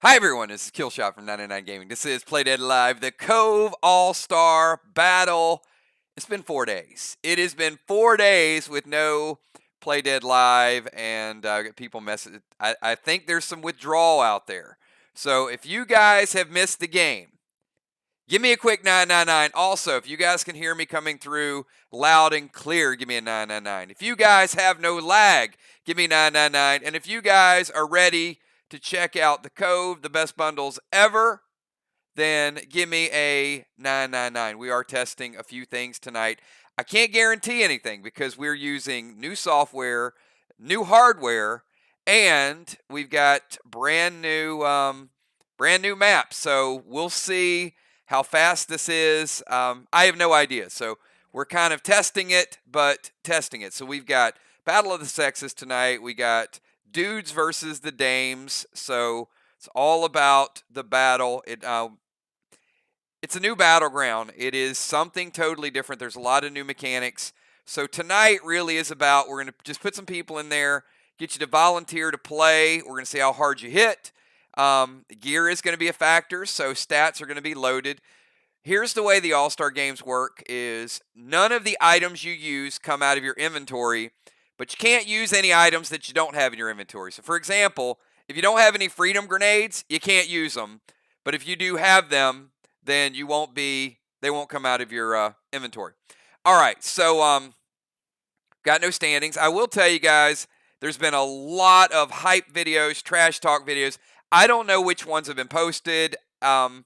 Hi everyone, this is Killshot from 99 Gaming. This is Play Dead Live, the Cove All-Star Battle. It's been 4 days. It has been 4 days with no Play Dead Live, and people message. I think there's some withdrawal out there. So if you guys have missed the game, give me a quick 999. Also, if you guys can hear me coming through loud and clear, give me a 999. If you guys have no lag, give me 999. And if you guys are ready to check out the Cove, the best bundles ever, then give me a 999. We are testing a few things tonight. I can't guarantee anything because we're using new software, new hardware, and we've got brand new maps. So we'll see how fast this is. I have no idea. So we're kind of testing it, but testing it. So we've got Battle of the Sexes tonight. We got dudes versus the dames. So it's all about the battle. It's a new battleground. It is something totally different. There's a lot of new mechanics. So tonight really is about, we're going to just put some people in there, get you to volunteer to play. We're going to see how hard you hit. Gear is going to be a factor, so stats are going to be loaded. Here's the way the All-Star games work is none of the items you use come out of your inventory, but you can't use any items that you don't have in your inventory. So for example, if you don't have any freedom grenades, you can't use them. But if you do have them, then they won't come out of your inventory. All right, so got no standings. I will tell you guys, there's been a lot of hype videos, trash talk videos. I don't know which ones have been posted. I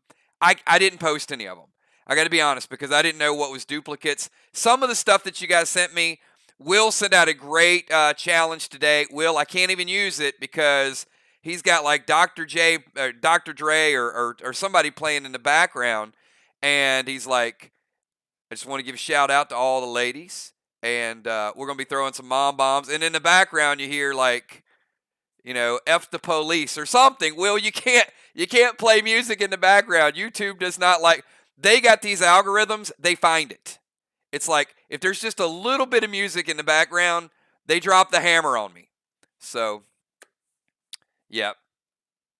didn't post any of them. I got to be honest because I didn't know what was duplicates. Some of the stuff that you guys sent me, Will sent out a great challenge today. Will, I can't even use it because he's got like Dr. Dre or somebody playing in the background. And he's like, I just want to give a shout out to all the ladies. And we're going to be throwing some mom bombs. And in the background, you hear like, F the police or something. Will, you can't play music in the background. YouTube does not like, they got these algorithms, they find it. It's like, if there's just a little bit of music in the background, they drop the hammer on me. So, yeah.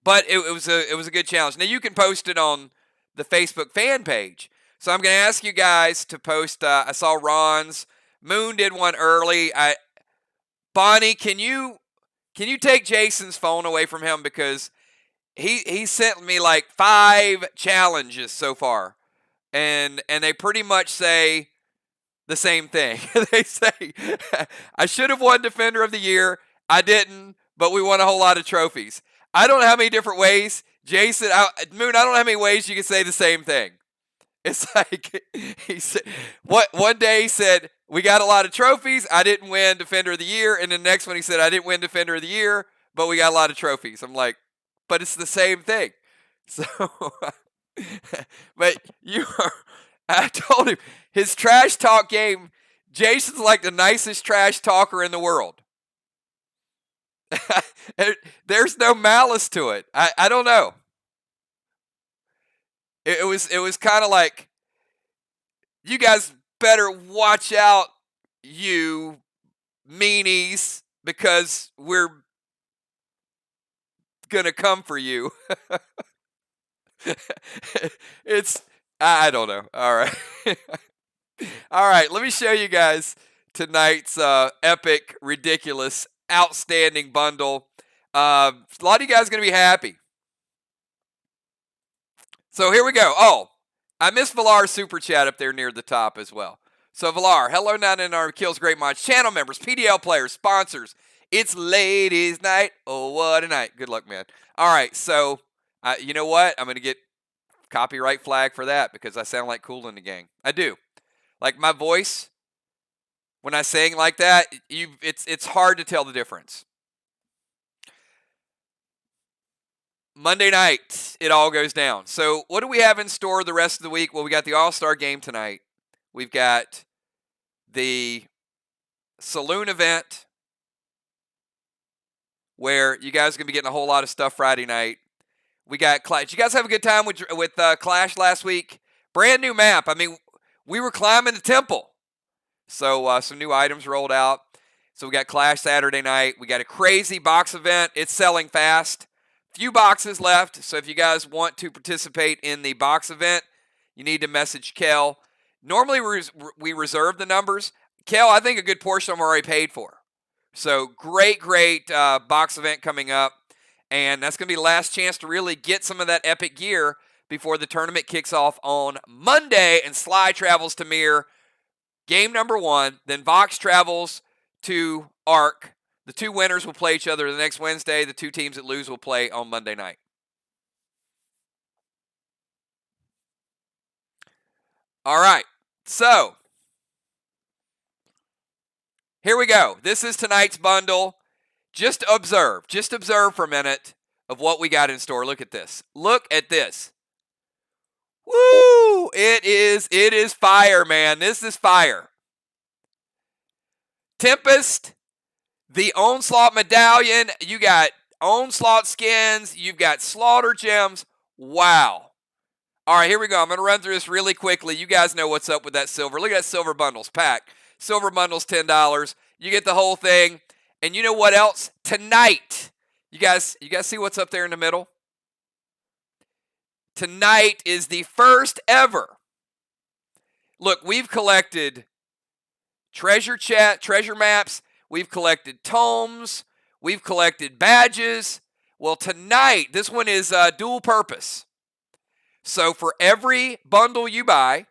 But it was a good challenge. Now, you can post it on the Facebook fan page. So I'm going to ask you guys to post, I saw Ron's. Moon did one early. Bonnie, can you take Jason's phone away from him because he sent me like 5 challenges so far, and they pretty much say the same thing. They say I should have won Defender of the Year. I didn't, but we won a whole lot of trophies. I don't know how many different ways, Jason. Moon, I don't know how many ways you can say the same thing. It's like he said. One day he said we got a lot of trophies. I didn't win Defender of the Year, and the next one he said I didn't win Defender of the Year, but we got a lot of trophies. I'm like, but it's the same thing. So, but I told him his trash talk game. Jason's like the nicest trash talker in the world. There's no malice to it. I don't know. It was kind of like, you guys better watch out, you meanies, because we're gonna come for you. I don't know. All right. All right, let me show you guys tonight's epic, ridiculous, outstanding bundle. A lot of you guys are gonna be happy. So here we go. Oh, I missed Valar's super chat up there near the top as well. So Valar, hello 99 Kills, great mods, channel members, PDL players, sponsors. It's ladies' night. Oh, what a night. Good luck, man. All right, so you know what? I'm going to get copyright flag for that because I sound like Cool in the Gang. I do. Like my voice, when I sing like that, it's hard to tell the difference. Monday night, it all goes down. So what do we have in store the rest of the week? Well, we got the All-Star game tonight. We've got the saloon event where you guys are going to be getting a whole lot of stuff Friday night. We got Clash. Did you guys have a good time with Clash last week? Brand new map. I mean, we were climbing the temple. So some new items rolled out. So we got Clash Saturday night. We got a crazy box event. It's selling fast. Few boxes left, so if you guys want to participate in the box event, you need to message Kel. Normally, we reserve the numbers. Kel, I think a good portion of them are already paid for. So great box event coming up. And that's going to be the last chance to really get some of that epic gear before the tournament kicks off on Monday. And Sly travels to Mir, game number 1. Then Vox travels to Arc. The 2 winners will play each other the next Wednesday. The 2 teams that lose will play on Monday night. All right, so here we go. This is tonight's bundle. Just observe for a minute of what we got in store. Look at this. Look at this. Woo! It is fire, man. This is fire. Tempest, the Onslaught Medallion. You got Onslaught skins. You've got Slaughter gems. Wow. All right, here we go. I'm going to run through this really quickly. You guys know what's up with that silver. Look at that silver bundles pack. Silver bundles, $10. You get the whole thing. And you know what else? Tonight, you guys see what's up there in the middle? Tonight is the first ever. Look, we've collected treasure maps. We've collected tomes. We've collected badges. Well, tonight, this one is dual purpose. So for every bundle you buy,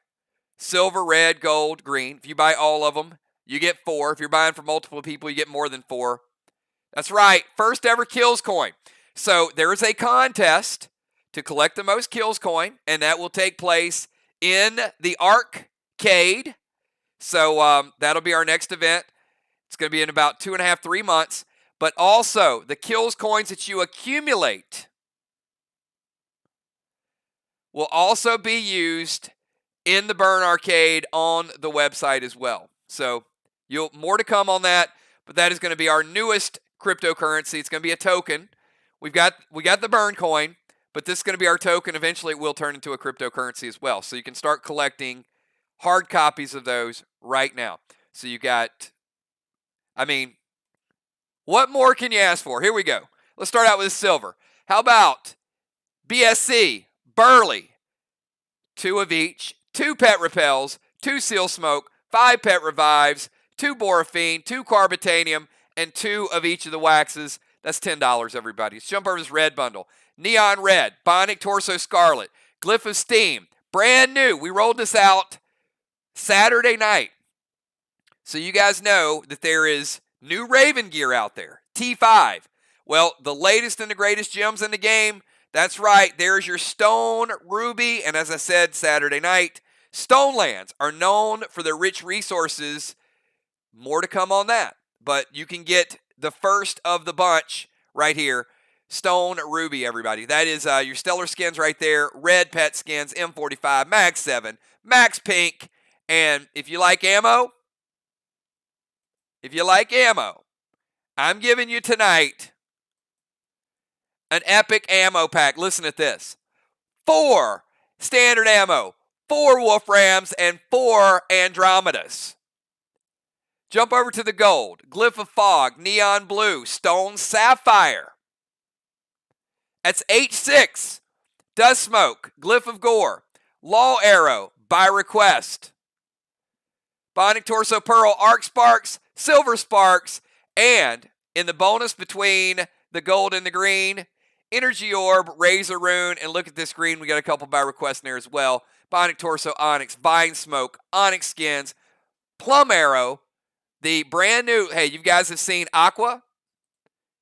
silver, red, gold, green, if you buy all of them, you get 4. If you're buying for multiple people, you get more than 4. That's right, first ever kills coin. So there is a contest to collect the most kills coin, and that will take place in the arcade. So that'll be our next event. It's going to be in about 2.5, 3 months. But also, the kills coins that you accumulate will also be used in the Burn Arcade on the website as well. So more to come on that, but that is going to be our newest cryptocurrency. It's going to be a token. We got the Burn coin, but this is going to be our token. Eventually, it will turn into a cryptocurrency as well. So you can start collecting hard copies of those right now. So you got, what more can you ask for? Here we go. Let's start out with silver. How about BSC, Burley, 2 of each, 2 pet repels, 2 seal smoke, 5 pet revives, 2 Borafine, 2 Carbitanium, and 2 of each of the waxes. That's $10, everybody. Let's jump over this red bundle. Neon Red, Bionic Torso Scarlet, Glyph of Steam, brand new. We rolled this out Saturday night. So you guys know that there is new Raven gear out there, T5. Well, the latest and the greatest gems in the game. That's right, there's your Stone Ruby, and as I said Saturday night, Stone Lands are known for their rich resources. More to come on that, but you can get the first of the bunch right here, Stone Ruby, everybody. That is your Stellar skins right there, red pet skins, M45, Max 7, Max Pink, and if you like ammo, I'm giving you tonight an epic ammo pack. Listen at this. 4 standard ammo, 4 Wolframs, and 4 Andromedas. Jump over to the gold. Glyph of Fog, Neon Blue, Stone Sapphire. That's H6. Dust Smoke, Glyph of Gore, Law Arrow, by request. Bionic Torso Pearl, Arc Sparks, Silver Sparks, and in the bonus between the gold and the green, Energy Orb, Razor Rune, and look at this green. We got a couple by request in there as well. Bionic Torso Onyx, Vine Smoke, Onyx Skins, Plum Arrow, the brand new, hey, you guys have seen Aqua.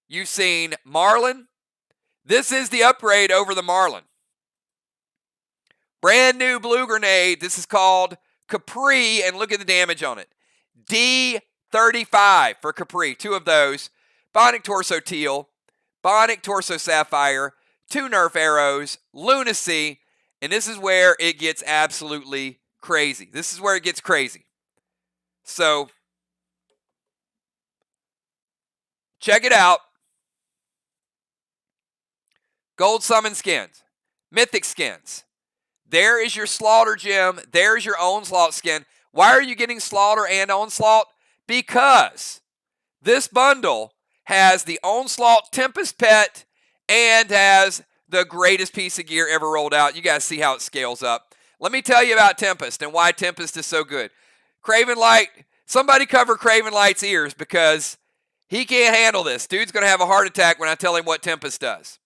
You've seen Marlin. This is the upgrade over the Marlin. Brand new blue grenade. This is called Capri, and look at the damage on it. D35 for Capri, 2 of those. Bionic Torso Teal, Bionic Torso Sapphire, 2 Nerf arrows, Lunacy, and this is where it gets absolutely crazy. This is where it gets crazy. So, check it out. Gold Summon skins, Mythic skins. There is your Slaughter gem. There's your Onslaught skin. Why are you getting Slaughter and Onslaught? Because this bundle has the Onslaught Tempest pet and has the greatest piece of gear ever rolled out. You guys see how it scales up. Let me tell you about Tempest and why Tempest is so good. Craven Light, somebody cover Craven Light's ears because he can't handle this. Dude's going to have a heart attack when I tell him what Tempest does.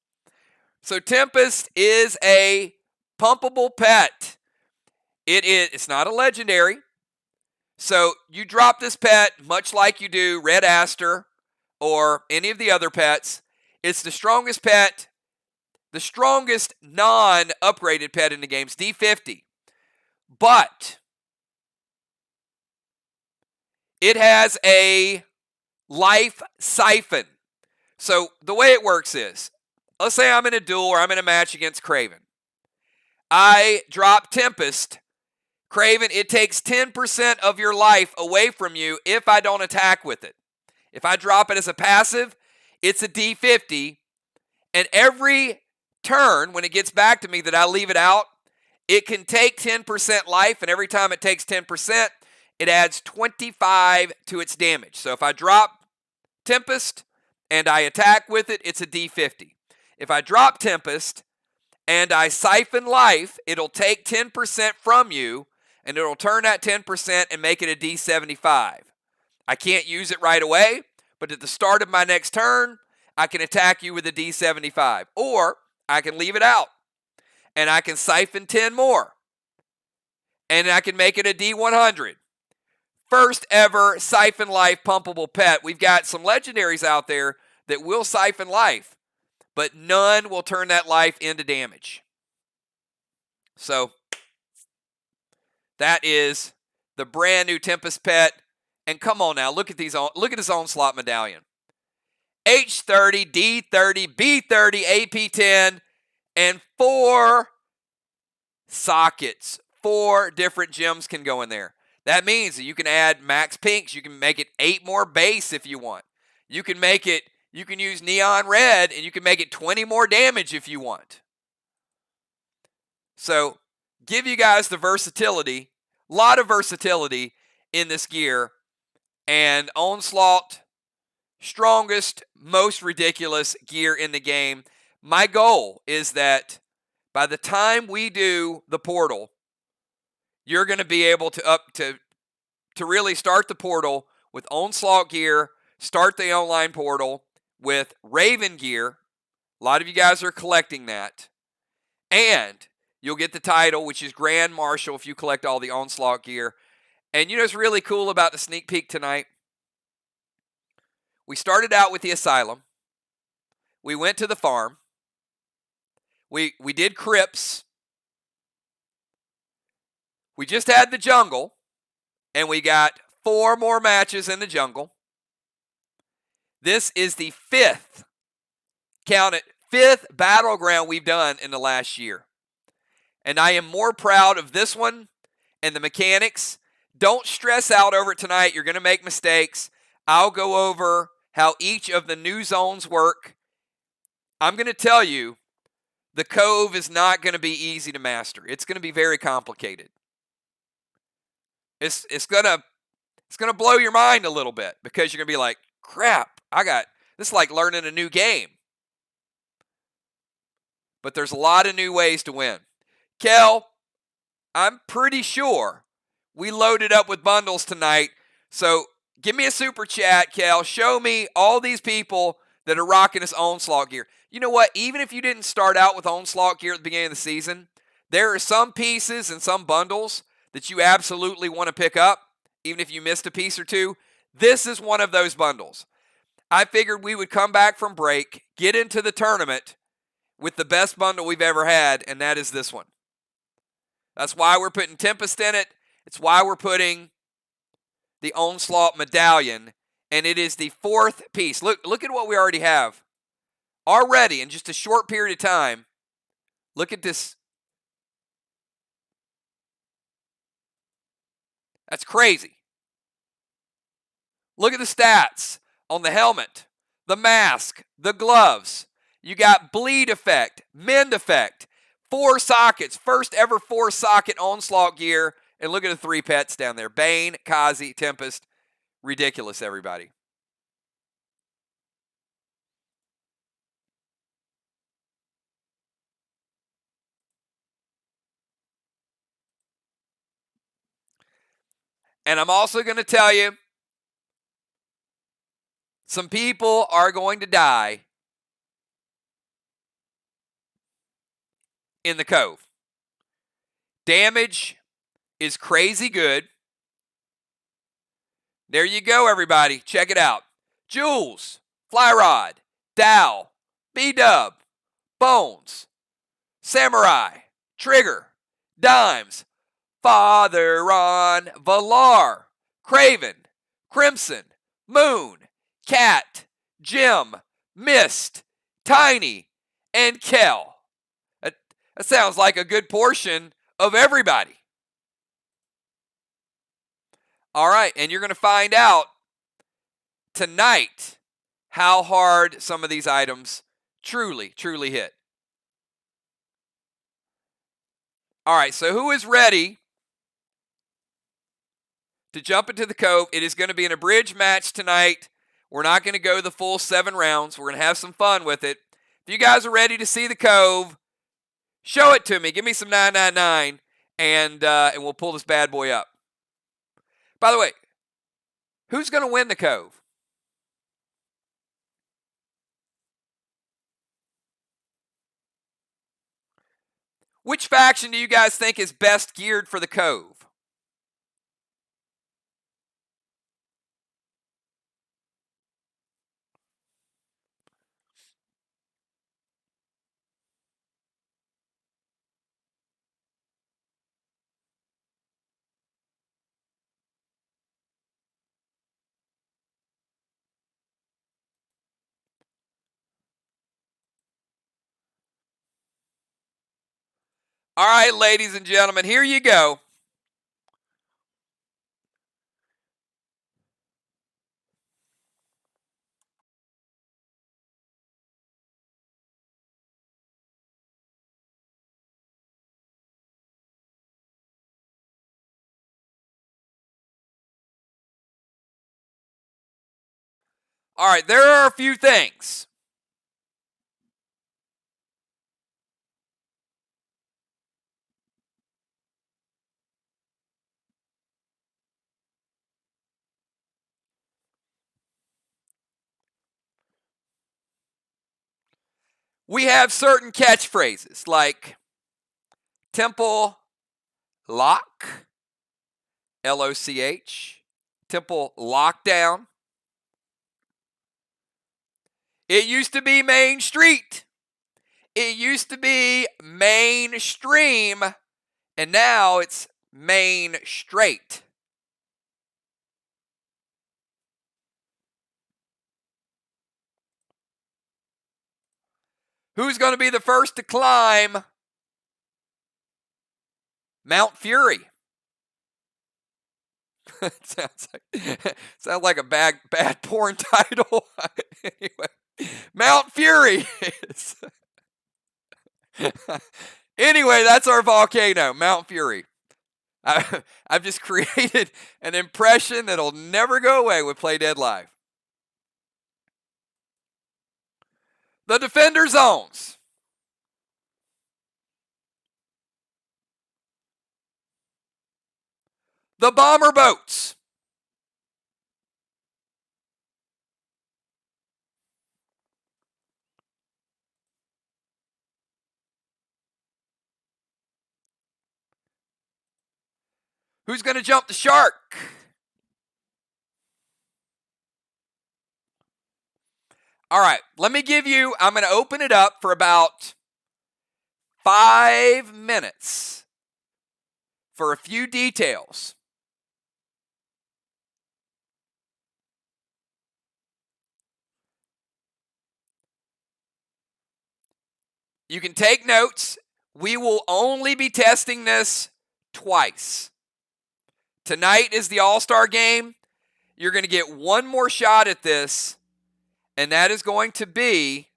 So Tempest is a pumpable pet. It's not a legendary. So you drop this pet much like you do Red Aster or any of the other pets. It's the strongest pet, the strongest non-upgraded pet in the game. It's D50. But it has a life siphon. So the way it works is, let's say I'm in a duel or I'm in a match against Craven. I drop Tempest. Craven, it takes 10% of your life away from you if I don't attack with it. If I drop it as a passive, it's a D50. And every turn, when it gets back to me that I leave it out, it can take 10% life. And every time it takes 10%, it adds 25 to its damage. So if I drop Tempest and I attack with it, it's a D50. If I drop Tempest and I siphon life, it'll take 10% from you, and it'll turn that 10% and make it a D75. I can't use it right away, but at the start of my next turn, I can attack you with a D75. Or I can leave it out, and I can siphon 10 more, and I can make it a D100. First ever siphon life pumpable pet. We've got some legendaries out there that will siphon life, but none will turn that life into damage. So that is the brand new Tempest pet. And come on now, look at this Onslaught medallion. H30, D30, B30, AP10, and 4 sockets. 4 different gems can go in there. That means that you can add max pinks. You can make it 8 more base if you want. You can use neon red, and you can make it 20 more damage if you want. So, give you guys the versatility, a lot of versatility in this gear. And Onslaught, strongest, most ridiculous gear in the game. My goal is that by the time we do the portal, you're going to be able to really start the portal with Onslaught gear, start the online portal with Raven gear. A lot of you guys are collecting that. And you'll get the title, which is Grand Marshal if you collect all the Onslaught gear. And you know what's really cool about the sneak peek tonight? We started out with the Asylum. We went to the farm. We did Crypts. We just had the jungle. And we got 4 more matches in the jungle. This is the 5th, count it, 5th battleground we've done in the last year. And I am more proud of this one and the mechanics. Don't stress out over it tonight. You're going to make mistakes. I'll go over how each of the new zones work. I'm going to tell you, the Cove is not going to be easy to master. It's going to be very complicated. It's going to blow your mind a little bit because you're going to be like, crap, this is like learning a new game. But there's a lot of new ways to win. Kel, I'm pretty sure we loaded up with bundles tonight. So give me a super chat, Kel. Show me all these people that are rocking this Onslaught gear. You know what? Even if you didn't start out with Onslaught gear at the beginning of the season, there are some pieces and some bundles that you absolutely want to pick up, even if you missed a piece or two. This is one of those bundles. I figured we would come back from break, get into the tournament with the best bundle we've ever had, and that is this one. That's why we're putting Tempest in it. It's why we're putting the Onslaught medallion, and it is the 4th piece. Look at what we already have. Already, in just a short period of time, look at this. That's crazy. Look at the stats on the helmet, the mask, the gloves. You got bleed effect, mend effect, 4 sockets, first ever 4 socket Onslaught gear. And look at the 3 pets down there. Bane, Kazi, Tempest. Ridiculous, everybody. And I'm also going to tell you, some people are going to die in the Cove. Damage is crazy good. There you go, everybody. Check it out. Jules, Flyrod, Dow, B-Dub, Bones, Samurai, Trigger, Dimes, Father Ron, Valar, Craven, Crimson, Moon, Cat, Jim, Mist, Tiny, and Kel. That sounds like a good portion of everybody. All right, and you're going to find out tonight how hard some of these items truly hit. All right, so who is ready to jump into the Cove? It is going to be an abridged match tonight. We're not going to go the full 7 rounds. We're going to have some fun with it. If you guys are ready to see the Cove, show it to me. Give me some 999, and we'll pull this bad boy up. By the way, who's going to win the Cove? Which faction do you guys think is best geared for the Cove? All right, ladies and gentlemen, here you go. All right, there are a few things. We have certain catchphrases like Temple Lock, L-O-C-H, Temple Lockdown. It used to be Main Street. It used to be Mainstream, and now it's Main Straight. Who's going to be the first to climb Mount Fury? sounds like a bad porn title. Anyway, Mount Fury is. Anyway, that's our volcano, Mount Fury. I've just created an impression that'll never go away with Play Dead Live. The Defender Zones. The Bomber Boats. Who's going to jump the shark? All right, let me give you, I'm going to open it up for about 5 minutes for a few details. You can take notes. We will only be testing this twice. Tonight is the All-Star game. You're going to get one more shot at this, and that is going to be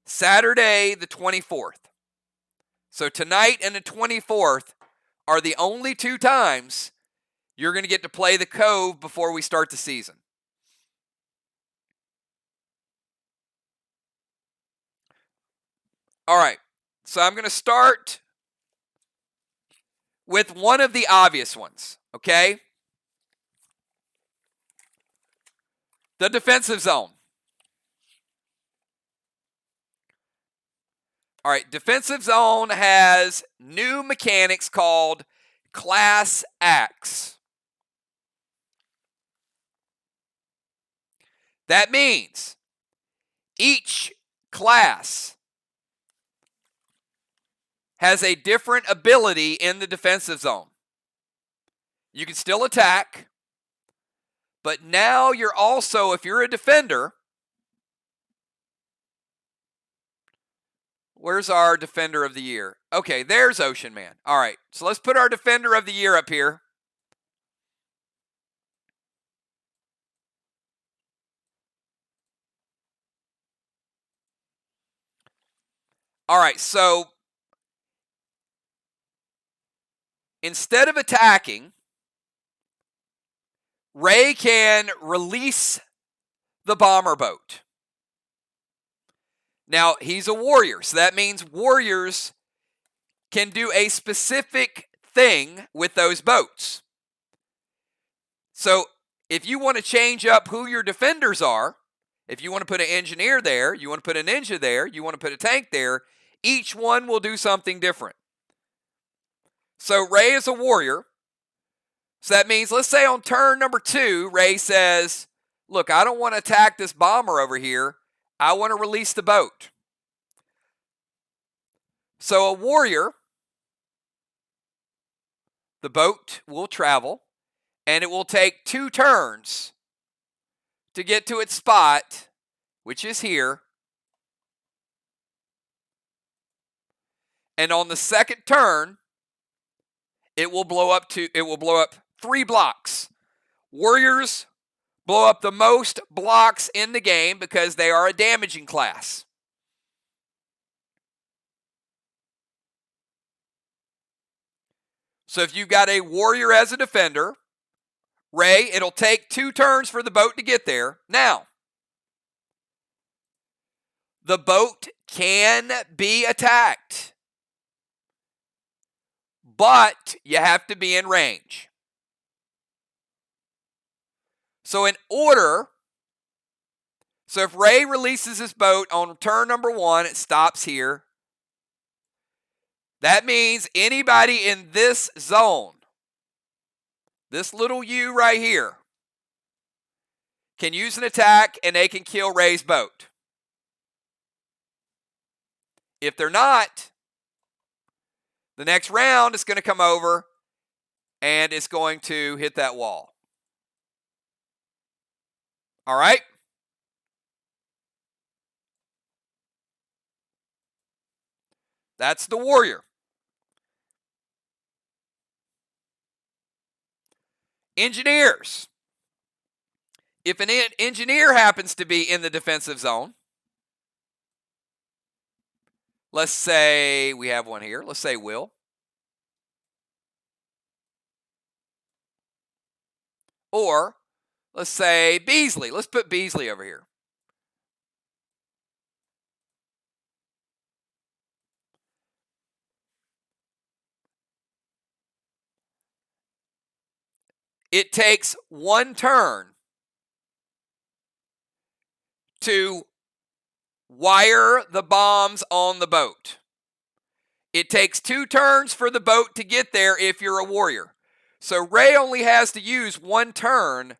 Saturday the 24th. So tonight and the 24th are the only 2 times you're going to get to play the Cove before we start the season. All right, so I'm going to start with one of the obvious ones, okay? The defensive zone. All right, defensive zone has new mechanics called class acts. That means each class has a different ability in the defensive zone. You can still attack, but now you're also, if you're a defender, where's our defender of the year? Okay, there's Ocean Man. All right, so let's put our defender of the year up here. All right, so instead of attacking, Ray can release the bomber boat. Now, he's a warrior, so that means warriors can do a specific thing with those boats. So, if you want to change up who your defenders are, if you want to put an engineer there, you want to put a ninja there, you want to put a tank there, each one will do something different. So, Ray is a warrior. So that means, let's say on turn number 2, Ray says, look, I don't want to attack this bomber over here. I want to release the boat. So a warrior, the boat will travel, and it will take 2 turns to get to its spot, which is here. And on the second turn, it will blow up 3 blocks. Warriors blow up the most blocks in the game because they are a damaging class. So if you've got a warrior as a defender, Ray, it'll take 2 turns for the boat to get there. Now, the boat can be attacked, but you have to be in range. So if Ray releases his boat on turn number 1, it stops here. That means anybody in this zone, this little U right here, can use an attack and they can kill Ray's boat. If they're not, the next round is going to come over and it's going to hit that wall. All right? That's the warrior. Engineers. If an engineer happens to be in the defensive zone, let's say we have one here. Let's say Will. Or let's say Beasley. Let's put Beasley over here. It takes 1 turn to wire the bombs on the boat. It takes 2 turns for the boat to get there if you're a warrior. So Ray only has to use 1 turn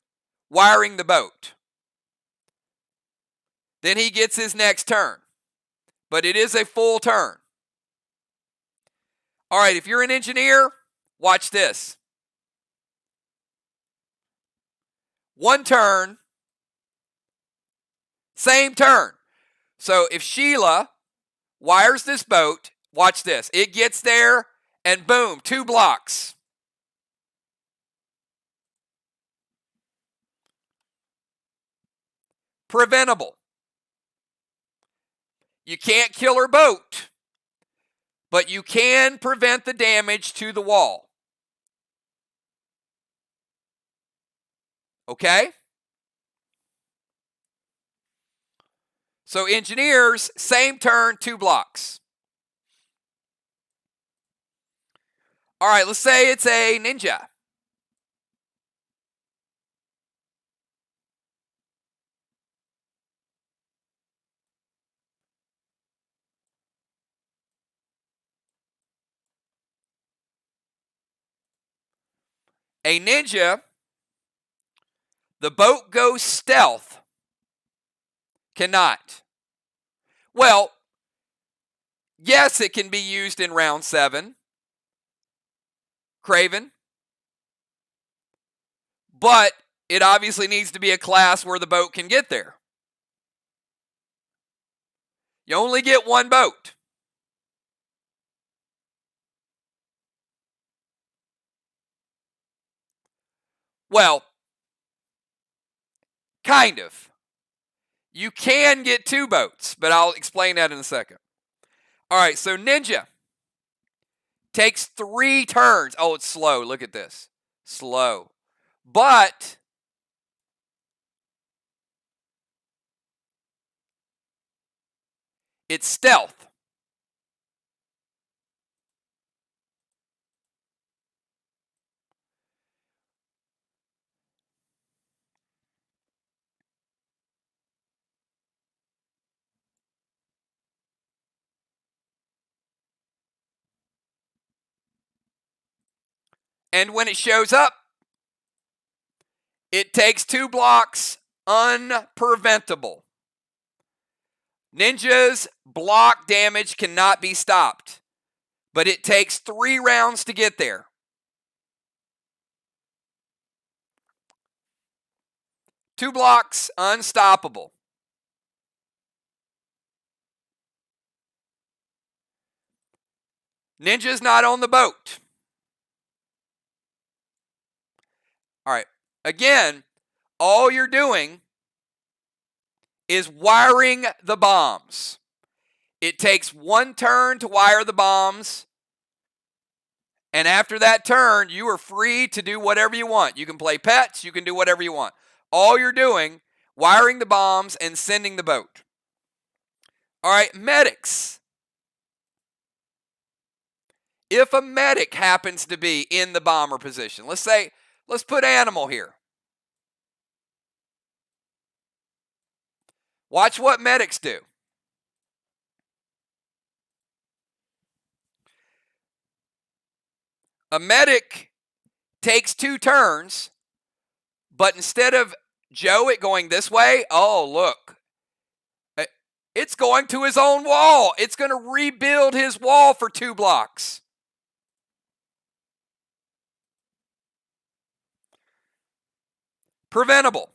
wiring the boat. Then he gets his next turn. But it is a full turn. All right, if you're an engineer, watch this. 1 turn, same turn. So if Sheila wires this boat, watch this. It gets there and boom, 2 blocks. Preventable. You can't kill her boat, but you can prevent the damage to the wall. Okay? So engineers, same turn, 2 blocks. All right, let's say it's a ninja. A ninja, the boat goes stealth. Cannot. Well, yes, it can be used in round 7. Craven. But it obviously needs to be a class where the boat can get there. You only get one boat. Well, kind of. You can get 2 boats, but I'll explain that in a second. All right, so ninja takes 3 turns. Oh, it's slow. Look at this. Slow. But it's stealth. And when it shows up, it takes 2 blocks, unpreventable. Ninja's block damage cannot be stopped, but it takes 3 rounds to get there. Two blocks, unstoppable. Ninja's not on the boat. All right. Again, all you're doing is wiring the bombs. It takes 1 turn to wire the bombs. And after that turn, you are free to do whatever you want. You can play pets. You can do whatever you want. All you're doing, wiring the bombs and sending the boat. All right, medics. If a medic happens to be in the bomber position, let's put animal here. Watch what medics do. A medic takes 2 turns, but instead of Joe it going this way, oh, look. It's going to his own wall. It's going to rebuild his wall for 2 blocks. Preventable.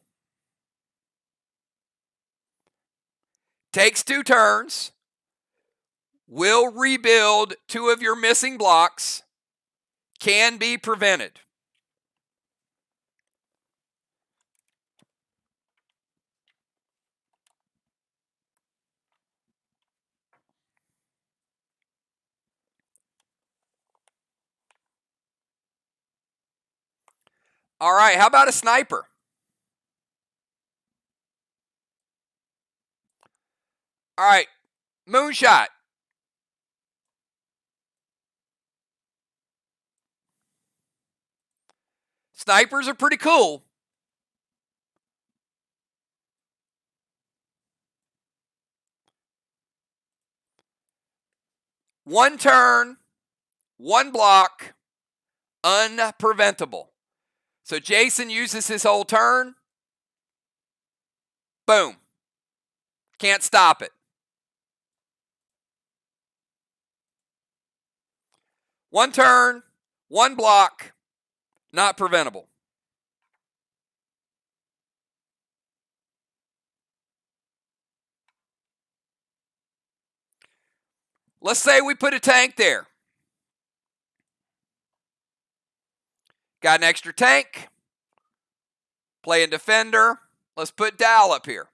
Takes 2 turns. Will rebuild 2 of your missing blocks. Can be prevented. All right, how about a sniper? All right, moonshot. Snipers are pretty cool. One turn, 1 block, unpreventable. So Jason uses his whole turn. Boom. Can't stop it. 1 turn, 1 block, not preventable. Let's say we put a tank there. Got an extra tank. Playing defender. Let's put Dal up here.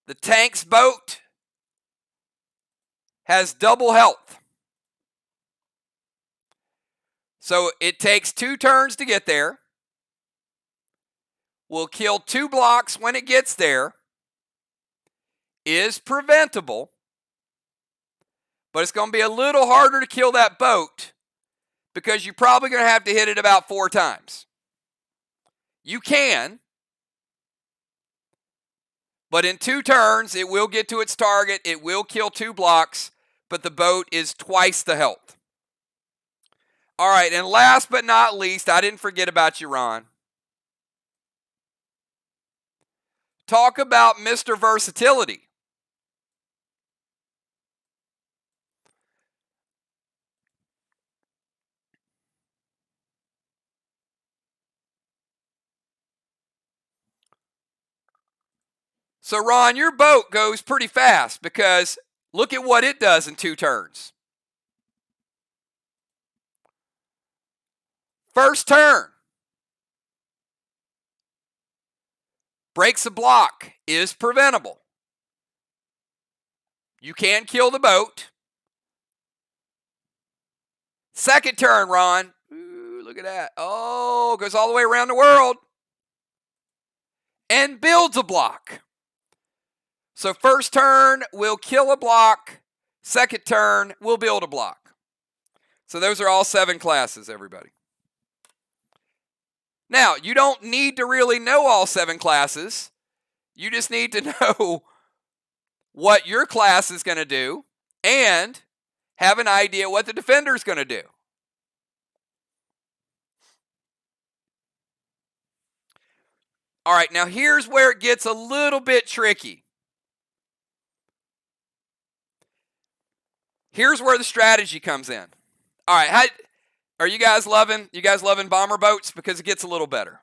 The tank's boat has double health. So it takes 2 turns to get there. Will kill 2 blocks when it gets there. Is preventable. But it's going to be a little harder to kill that boat because you're probably going to have to hit it about 4 times. You can. But in 2 turns, it will get to its target. It will kill 2 blocks. But the boat is twice the health. All right, and last but not least, I didn't forget about you, Ron. Talk about Mr. Versatility. So, Ron, your boat goes pretty fast because look at what it does in 2 turns. First turn. Breaks a block. Is preventable. You can kill the boat. Second turn, Ron. Ooh, look at that. Oh, goes all the way around the world. And builds a block. So first turn will kill a block. Second turn will build a block. So those are all 7 classes, everybody. Now, you don't need to really know all 7 classes. You just need to know what your class is going to do and have an idea what the defender is going to do. All right, now here's where it gets a little bit tricky. Here's where the strategy comes in. All right, are you guys loving bomber boats? Because it gets a little better.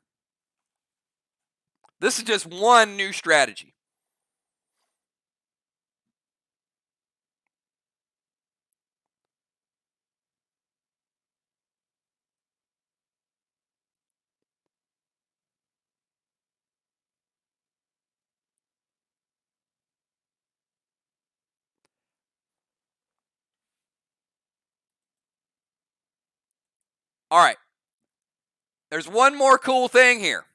This is just one new strategy. All right. There's one more cool thing here.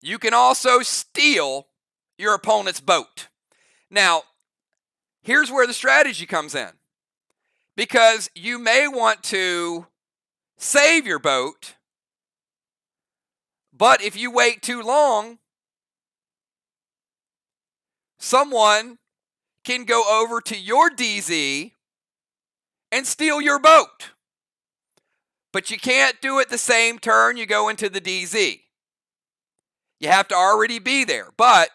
You can also steal your opponent's boat. Now, here's where the strategy comes in. Because you may want to save your boat, but if you wait too long, someone can go over to your DZ and steal your boat. But you can't do it the same turn you go into the DZ. You have to already be there. But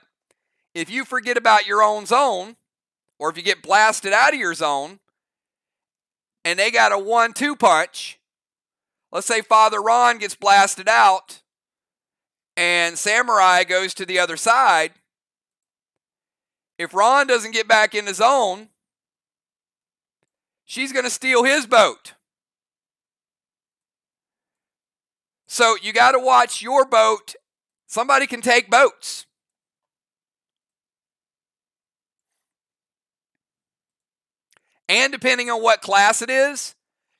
if you forget about your own zone, or if you get blasted out of your zone, and they got a 1-2 punch, let's say Father Ron gets blasted out, and Samurai goes to the other side. If Ron doesn't get back in the zone, she's going to steal his boat. So you got to watch your boat. Somebody can take boats. And depending on what class it is,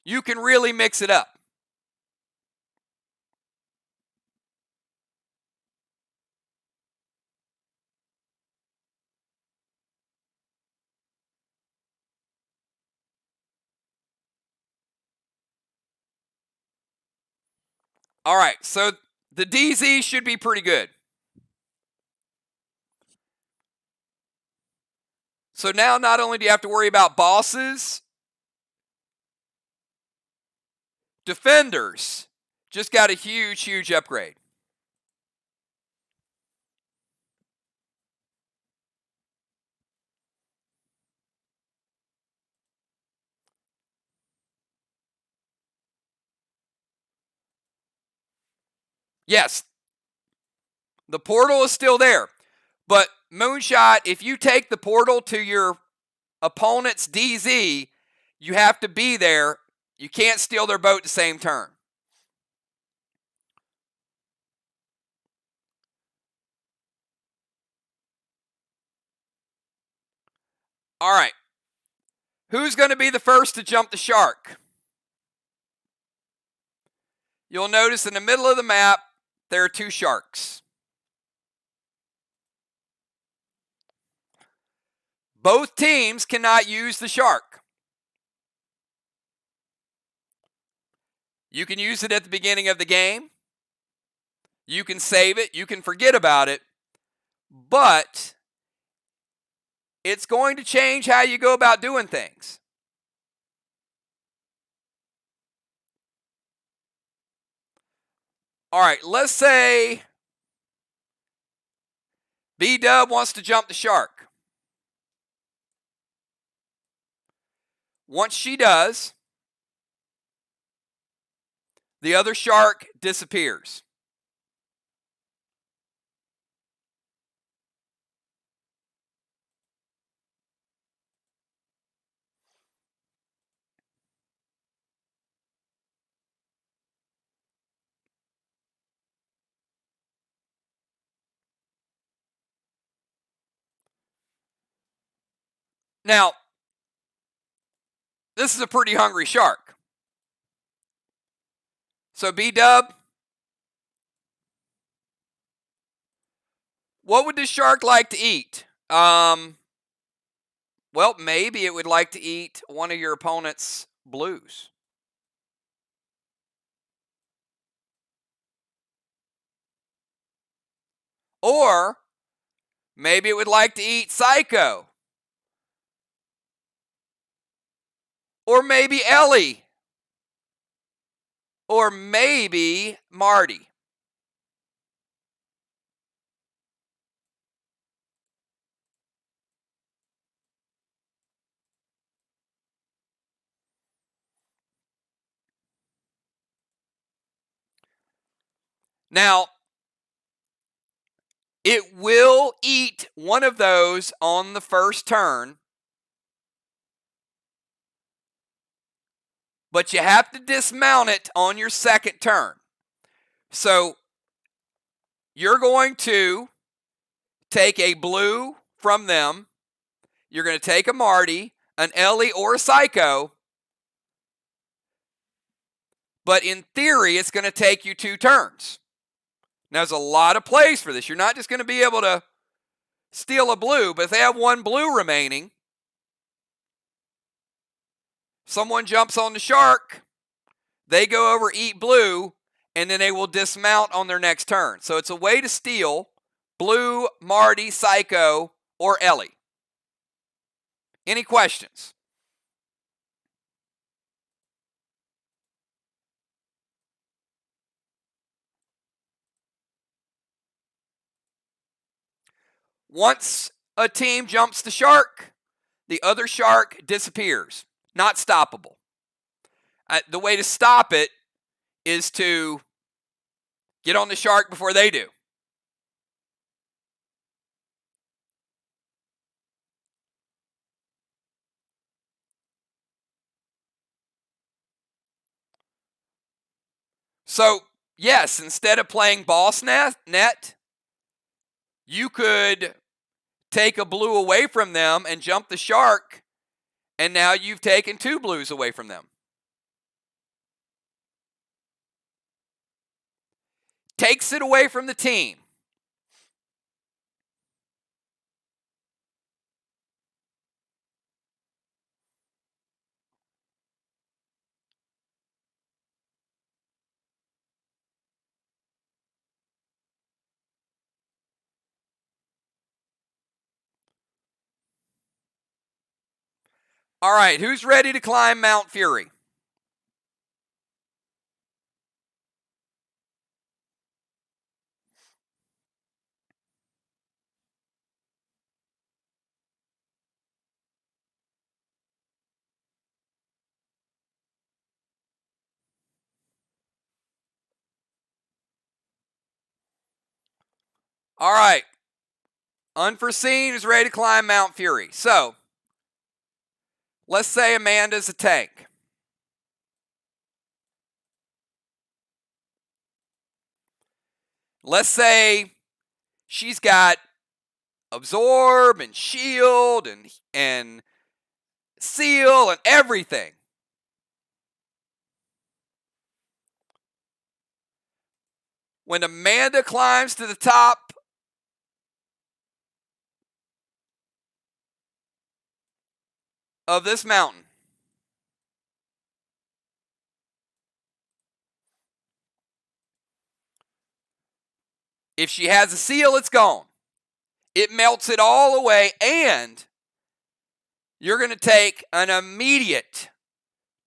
you can really mix it up. All right, so the DZ should be pretty good. So now not only do you have to worry about bosses, defenders just got a huge, huge upgrade. Yes, the portal is still there. But Moonshot, if you take the portal to your opponent's DZ, you have to be there You can't steal their boat the same turn. All right. Who's going to be the first to jump the shark? You'll notice in the middle of the map, there are 2 sharks. Both teams cannot use the shark. You can use it at the beginning of the game. You can save it. You can forget about it. But it's going to change how you go about doing things. All right, let's say B-Dub wants to jump the shark. Once she does, the other shark disappears. Now, this is a pretty hungry shark. So B-Dub, what would this shark like to eat? Well, maybe it would like to eat one of your opponent's blues. Or maybe it would like to eat Psycho. Or maybe Ellie. Or maybe Marty. Now, it will eat one of those on the first turn, but you have to dismount it on your second turn. So you're going to take a blue from them. You're going to take a Marty, an Ellie, or a Psycho. But in theory, it's going to take you 2 turns. Now, there's a lot of plays for this. You're not just going to be able to steal a blue, but if they have 1 blue remaining, someone jumps on the shark, they go over, eat blue, and then they will dismount on their next turn. So it's a way to steal blue, Marty, Psycho, or Ellie. Any questions? Once a team jumps the shark, the other shark disappears. Not stoppable. The way to stop it is to get on the shark before they do. So, yes, instead of playing boss net, you could take a blue away from them and jump the shark, and now you've taken 2 blues away from them. Takes it away from the team. All right, who's ready to climb Mount Fury? All right. Unforeseen is ready to climb Mount Fury. So, let's say Amanda's a tank. let's say she's got absorb and shield and seal and everything. When Amanda climbs to the top of this mountain, if she has a seal, it's gone. It melts it all away, and you're going to take an immediate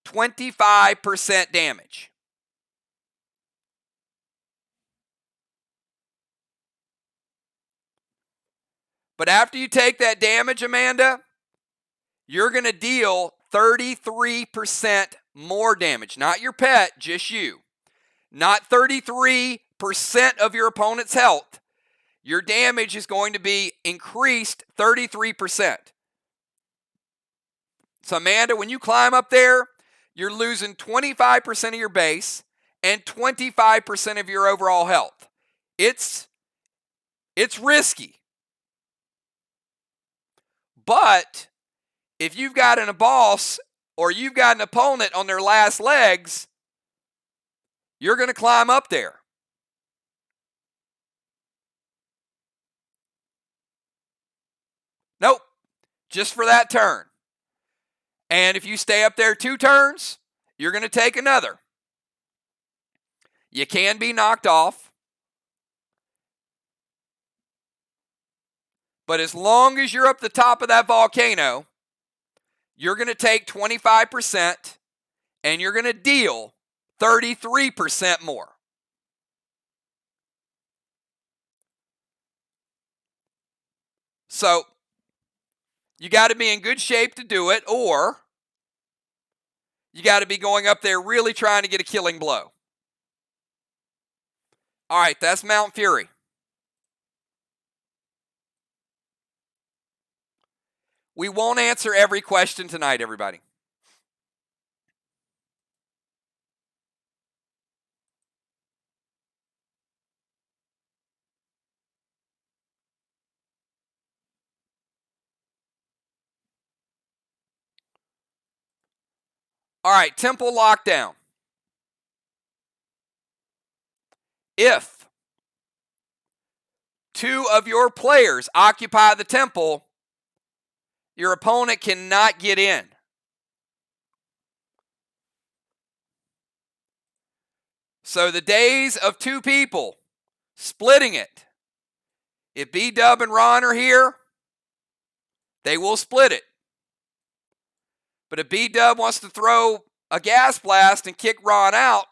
25% damage. But after you take that damage, Amanda, you're going to deal 33% more damage. Not your pet, just you. Not 33% of your opponent's health. Your damage is going to be increased 33%. So, Amanda, when you climb up there, you're losing 25% of your base and 25% of your overall health. It's risky. But if you've got a boss or you've got an opponent on their last legs, you're going to climb up there. Nope, just for that turn. And if you stay up there 2 turns, you're going to take another. You can be knocked off. But as long as you're up the top of that volcano, you're going to take 25% and you're going to deal 33% more. So, you got to be in good shape to do it, or you got to be going up there really trying to get a killing blow. All right, that's Mount Fury. We won't answer every question tonight, everybody. All right, temple lockdown. If 2 of your players occupy the temple, your opponent cannot get in. So the days of 2 people splitting it, if B-Dub and Ron are here, they will split it. But if B-Dub wants to throw a gas blast and kick Ron out,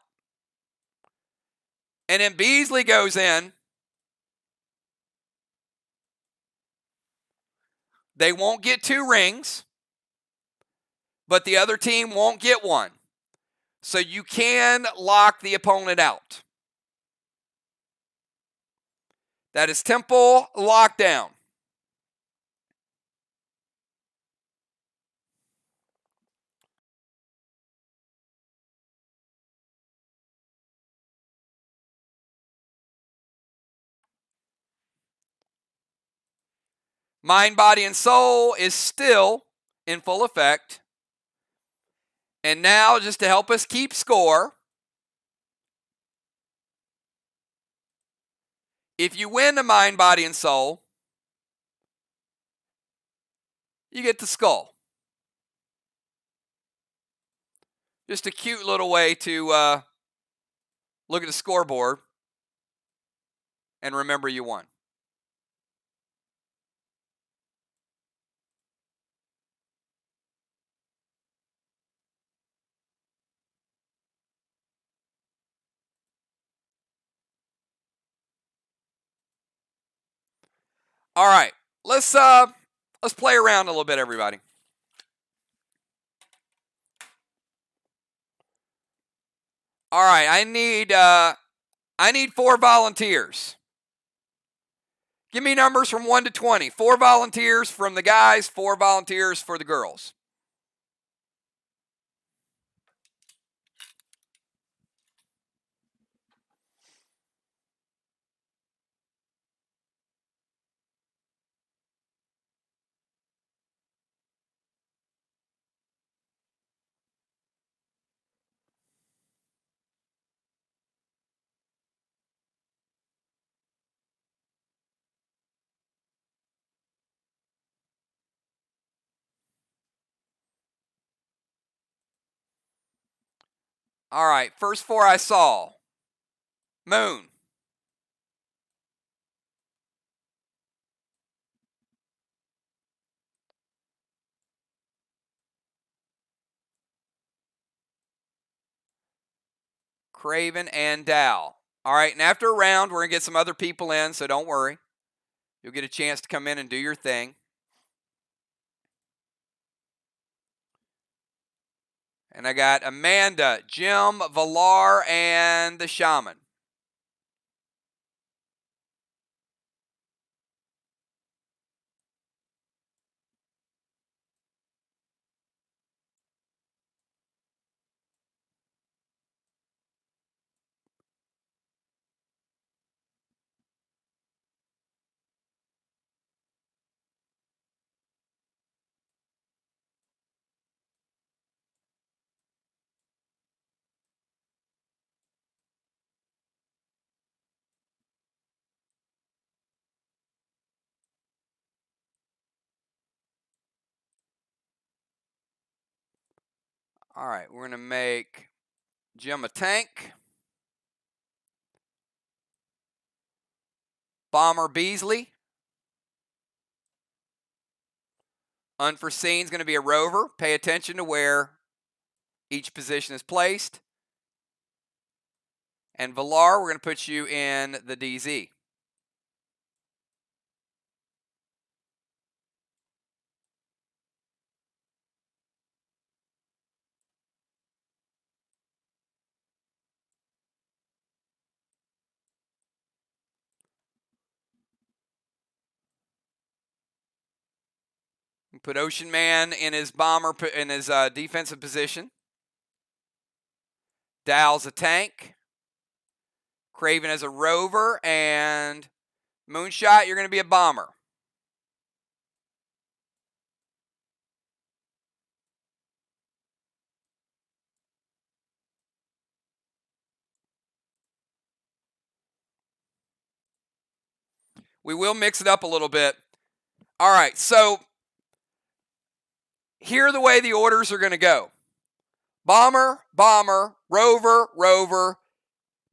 and then Beasley goes in, they won't get 2 rings, but the other team won't get 1. So you can lock the opponent out. That is temple lockdown. Mind, body, and soul is still in full effect. And now, just to help us keep score, if you win the mind, body, and soul, you get the skull. Just a cute little way to look at the scoreboard and remember you won. All right, let's play around a little bit, everybody. All right, I need 4 volunteers. Give me numbers from 1 to 20. 4 volunteers from the guys, 4 volunteers for the girls. All right, first 4 I saw. Moon. Craven and Dow. All right, and after a round, we're going to get some other people in, so don't worry. You'll get a chance to come in and do your thing. And I got Amanda, Jim, Valar, and the Shaman. All right, we're going to make Jim a tank. Bomber Beasley. Unforeseen is going to be a rover. Pay attention to where each position is placed. And Valar, we're going to put you in the DZ. Put Ocean Man in his bomber in his defensive position. Dow's a tank. Craven as a rover, and Moonshot, you're going to be a bomber. We will mix it up a little bit. All right, so here are the way the orders are going to go. Bomber, bomber, rover, rover,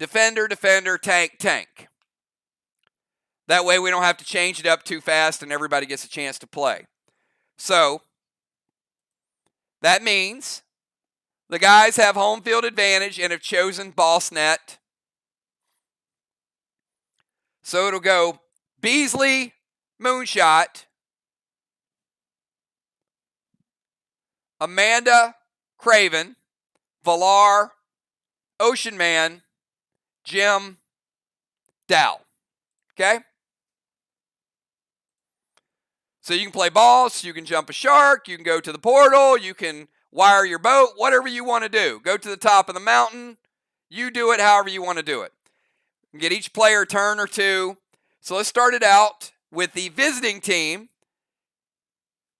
defender, defender, tank, tank. That way we don't have to change it up too fast and everybody gets a chance to play. So that means the guys have home field advantage and have chosen boss net. So it'll go Beasley, Moonshot, Amanda, Craven, Valar, Ocean Man, Jim, Dow. Okay? So you can play boss, you can jump a shark, you can go to the portal, you can wire your boat, whatever you want to do. Go to the top of the mountain. You do it however you want to do it. Get each player a turn or 2. So let's start it out with the visiting team,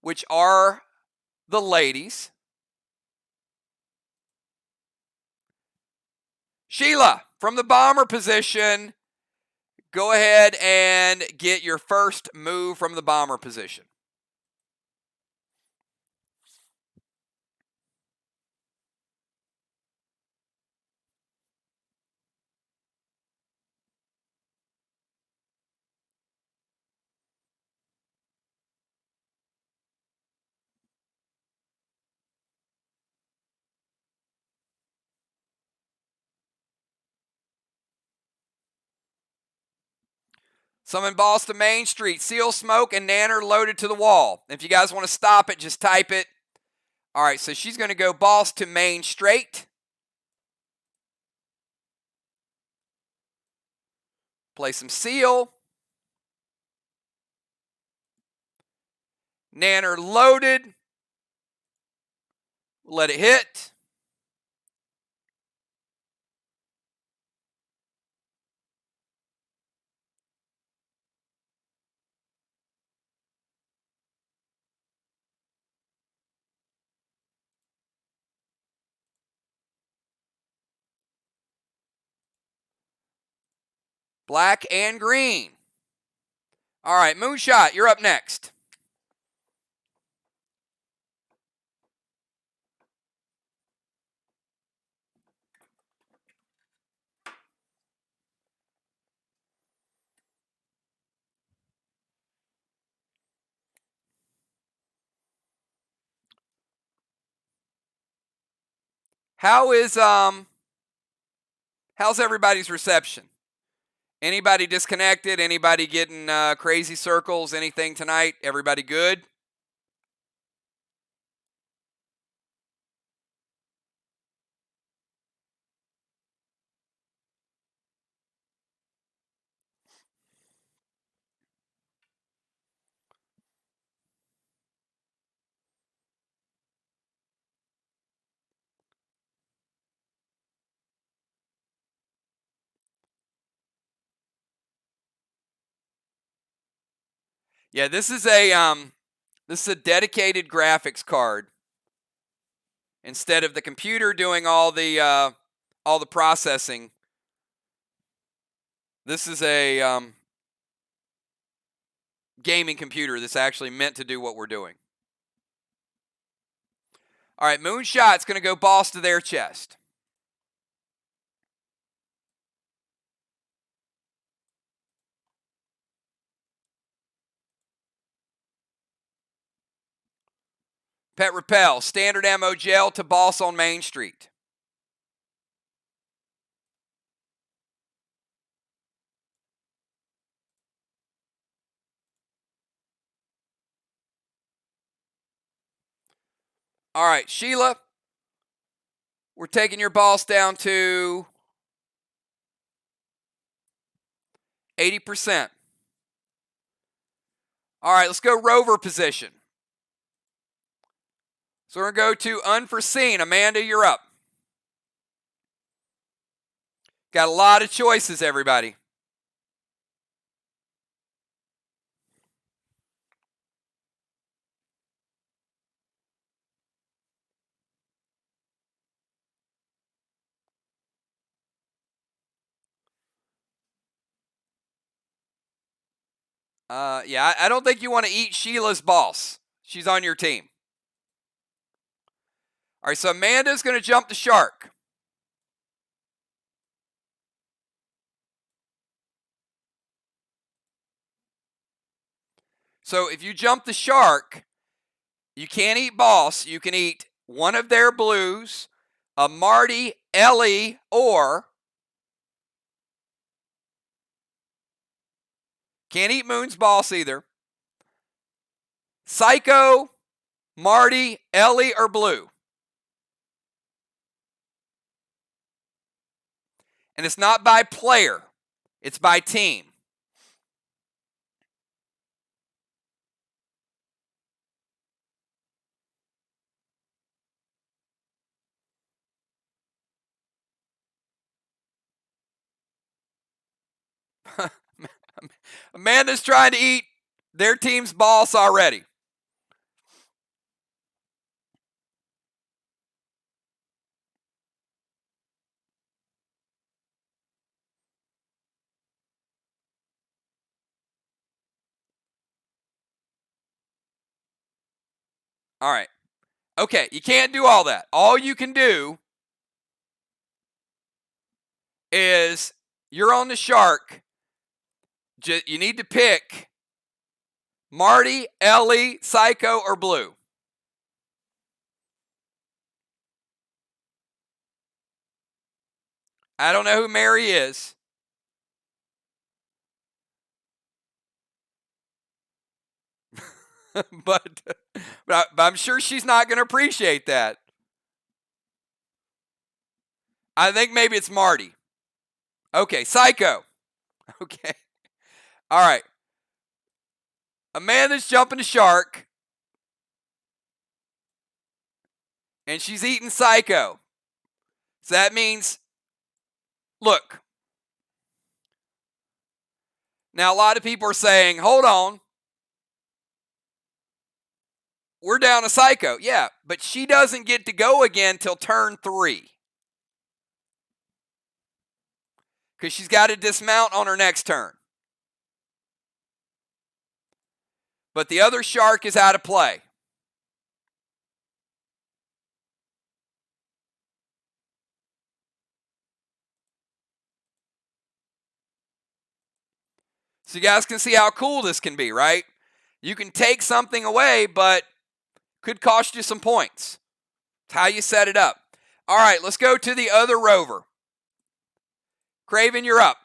which are the ladies. Sheila, from the bomber position, go ahead and get your first move from the bomber position. Summon boss to Main Street. Seal Smoke and Nanner loaded to the wall. If you guys want to stop it, just type it. All right, so she's going to go boss to Main Straight. Play some Seal. Nanner loaded. Let it hit. Black and green. All right, Moonshot, you're up next. How's everybody's reception? Anybody disconnected? Anybody getting crazy circles? Anything tonight? Everybody good? Yeah, this is a dedicated graphics card. Instead of the computer doing all the processing, this is a gaming computer that's actually meant to do what we're doing. All right, Moonshot's going to go boss to their chest. Pet Repel, standard ammo gel to boss on Main Street. All right, Sheila, we're taking your boss down to 80%. All right, let's go rover position. So we're going to go to unforeseen. Amanda, you're up. Got a lot of choices, everybody. Yeah, I don't think you want to eat Sheila's boss. She's on your team. All right, so Amanda's going to jump the shark. So if you jump the shark, you can't eat boss. You can eat one of their blues, a Marty, Ellie, or can't eat Moon's boss either. Psycho, Marty, Ellie, or Blue. And it's not by player. It's by team. Amanda's trying to eat their team's boss already. All right. Okay, you can't do all that. All you can do is you're on the shark. You need to pick Marty, Ellie, Psycho, or Blue. I don't know who Mary is. but I'm sure she's not going to appreciate that. I think maybe it's Marty. Okay, Psycho. Okay. All right. Amanda's jumping the shark. And she's eating Psycho. So that means, look. Now, a lot of people are saying, hold on. We're down to Psycho. Yeah, but she doesn't get to go again till turn 3. Because she's got to dismount on her next turn. But the other shark is out of play. So you guys can see how cool this can be, right? You can take something away, but could cost you some points. It's how you set it up. All right, let's go to the other rover. Craven, you're up.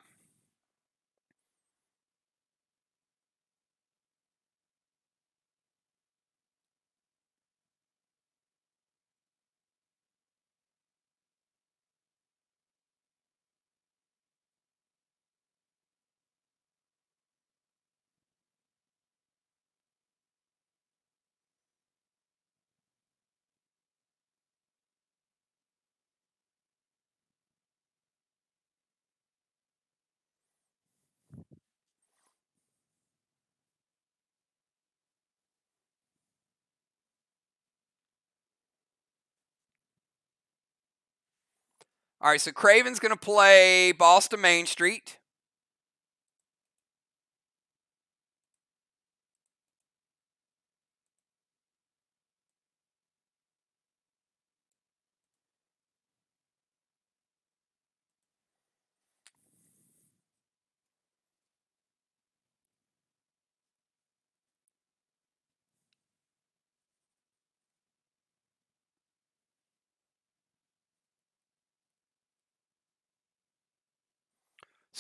All right, so Craven's going to play Boston Main Street.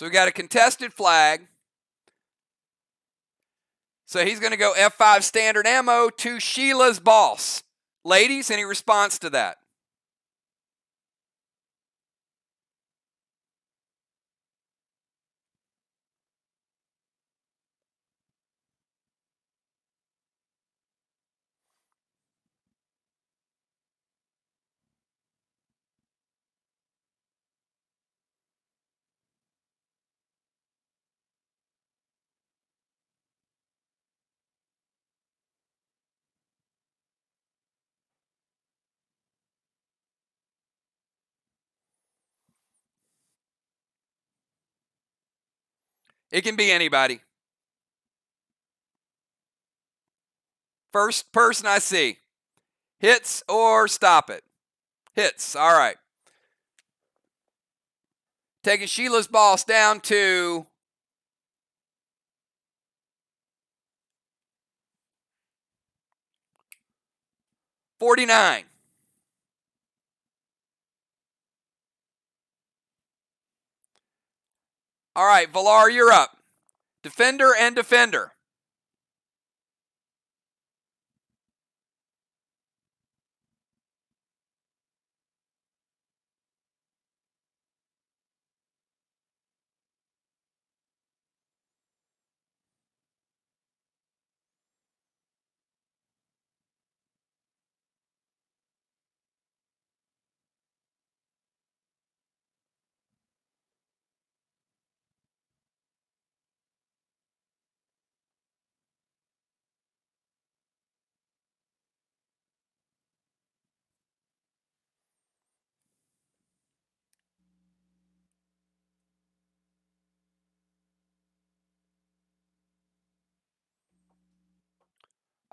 So we got a contested flag. So he's going to go F5 standard ammo to Sheila's boss. Ladies, any response to that? It can be anybody. First person I see. Hits or stop it? Hits. All right. Taking Sheila's boss down to 49. All right, Villar, you're up. Defender and defender.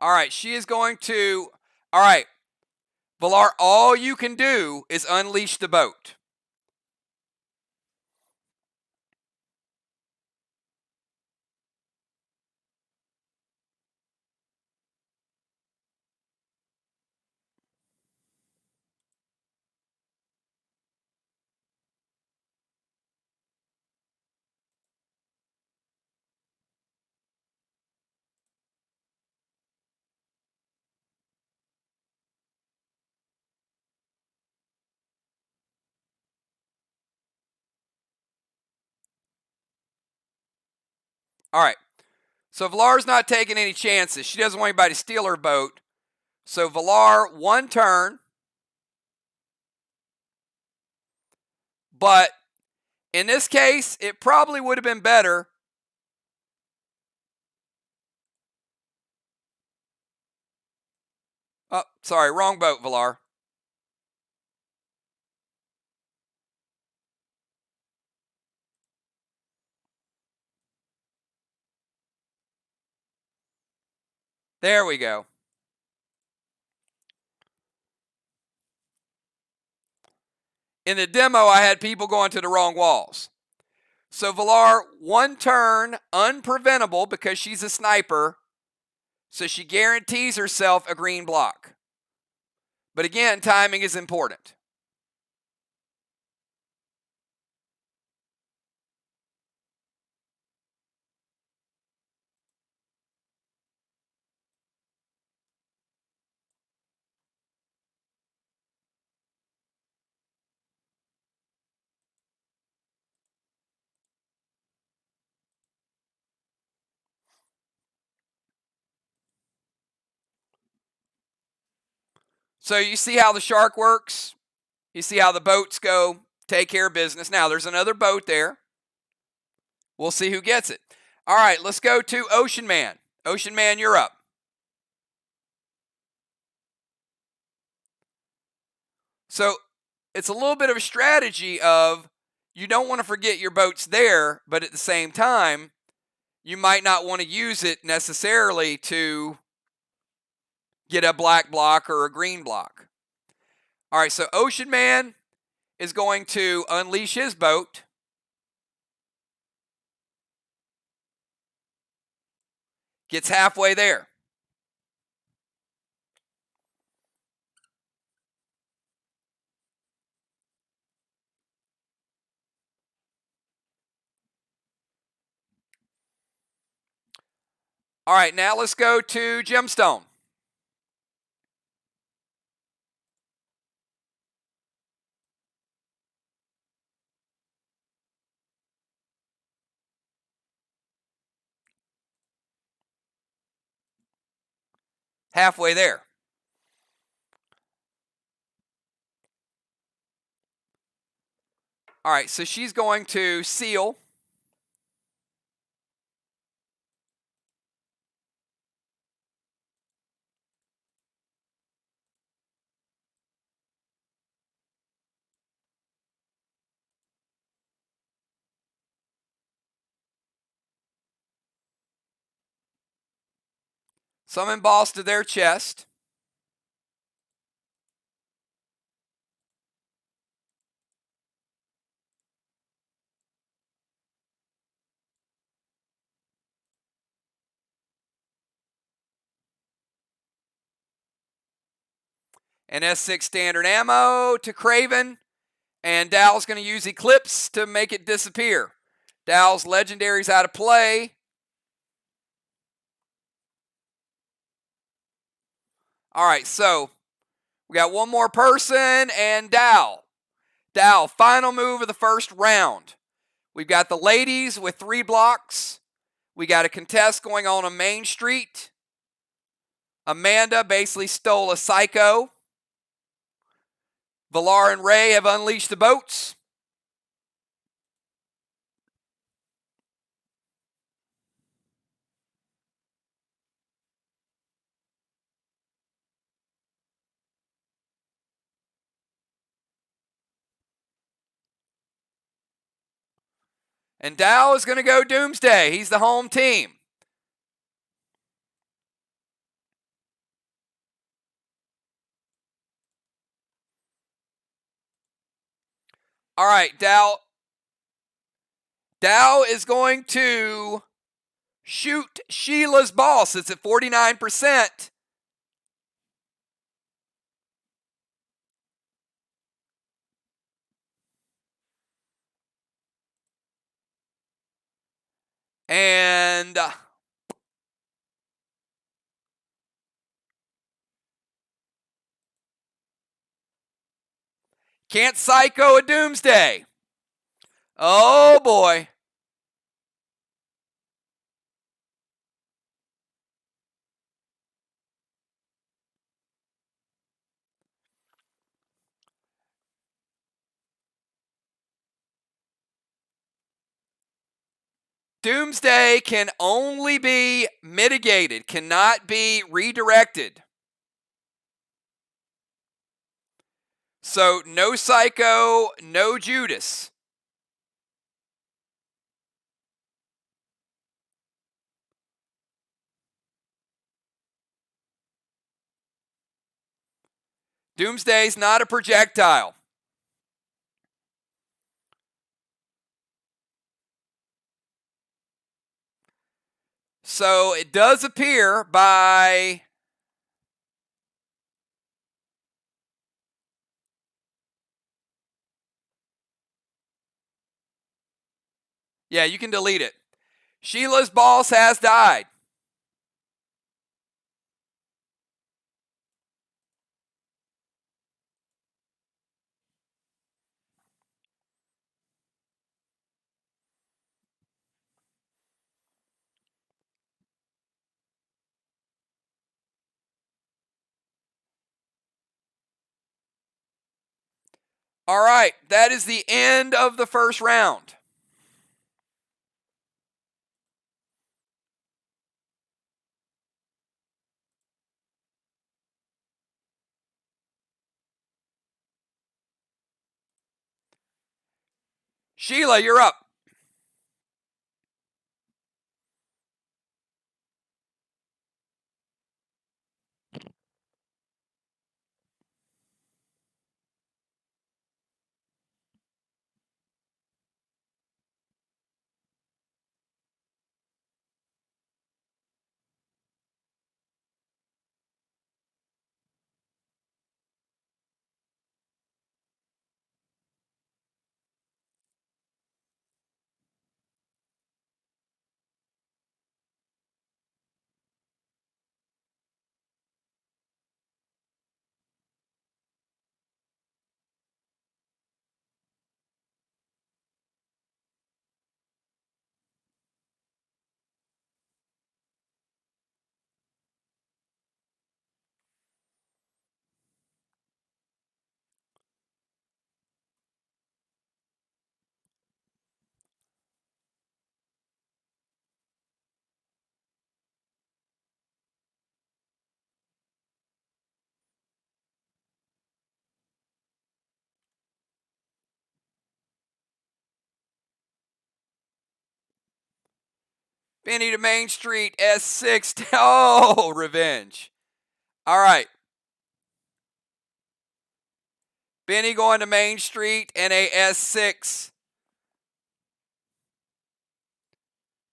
All right, she is going to. All right, Villar, all you can do is unleash the boat. All right, so Villar's not taking any chances. She doesn't want anybody to steal her boat. So Villar, one turn. But in this case, it probably would have been better. Oh, sorry, wrong boat, Villar. There we go. In the demo, I had people going to the wrong walls. So Villar, one turn, unpreventable because she's a sniper. So she guarantees herself a green block. But again, timing is important. So you see how the shark works? You see how the boats go take care of business. Now, there's another boat there. We'll see who gets it. All right, let's go to Ocean Man. Ocean Man, you're up. So it's a little bit of a strategy of you don't want to forget your boat's there, but at the same time, you might not want to use it necessarily to get a black block or a green block. All right, so Ocean Man is going to unleash his boat. Gets halfway there. All right, now let's go to Gemstone. Halfway there. All right, so she's going to seal. Some embossed to their chest. And S6 standard ammo to Craven. And Dow's going to use Eclipse to make it disappear. Dow's legendary's out of play. All right, so we got one more person and Dow. Dow, final move of the first round. We've got the ladies with 3 blocks. We got a contest going on Main Street. Amanda basically stole a Psycho. Valar and Ray have unleashed the boats. And Dow is going to go Doomsday. He's the home team. All right, Dow. Dow is going to shoot Sheila's boss. It's at 49%. And can't Psycho a Doomsday. Oh boy. Doomsday can only be mitigated, cannot be redirected. So no Psycho, no Judas. Doomsday's not a projectile. So it does appear by yeah, you can delete it. Sheila's boss has died. All right, that is the end of the first round. Sheila, you're up. Benny to Main Street, S6. Oh, revenge. All right. Benny going to Main Street and a S6.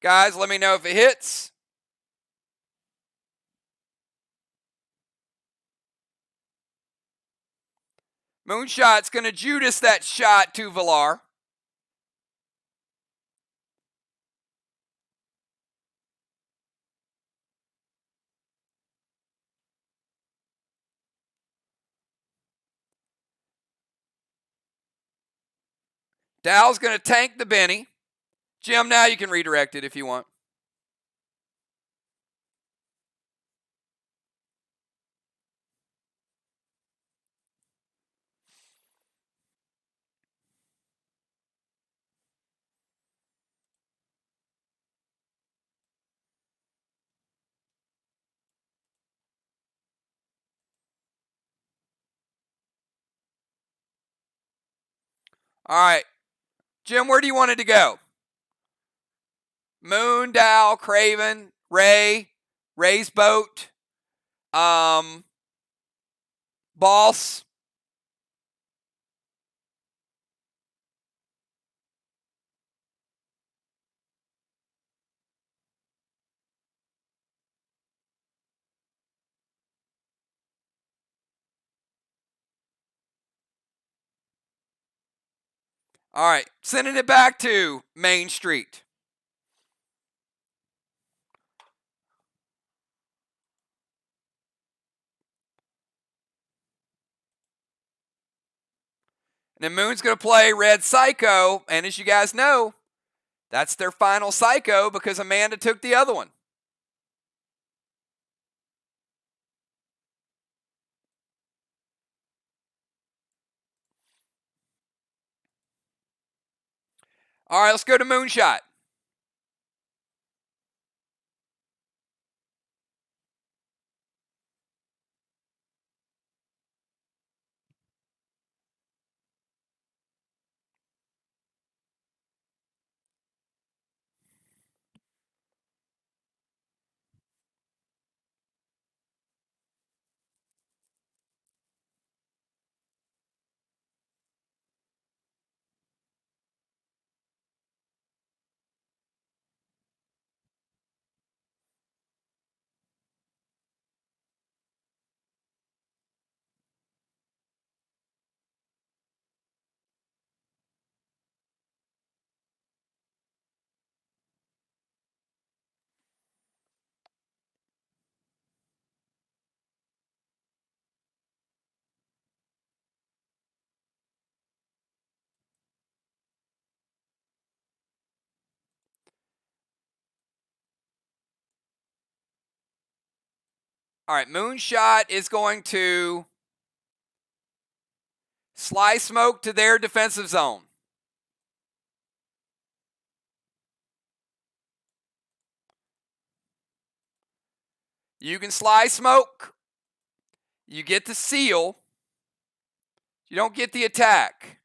Guys, let me know if it hits. Moonshot's going to Judas that shot to Villar. Dow's going to tank the Benny. Jim, now you can redirect it if you want. All right. Jim, where do you want it to go? Moon, Dow, Craven, Ray, Ray's boat, Boss. All right. Sending it back to Main Street. And then Moon's going to play Red Psycho. And as you guys know, that's their final Psycho because Amanda took the other one. All right, let's go to Moonshot. All right, Moonshot is going to Sly smoke to their defensive zone. You can sly smoke. You get the seal. You don't get the attack.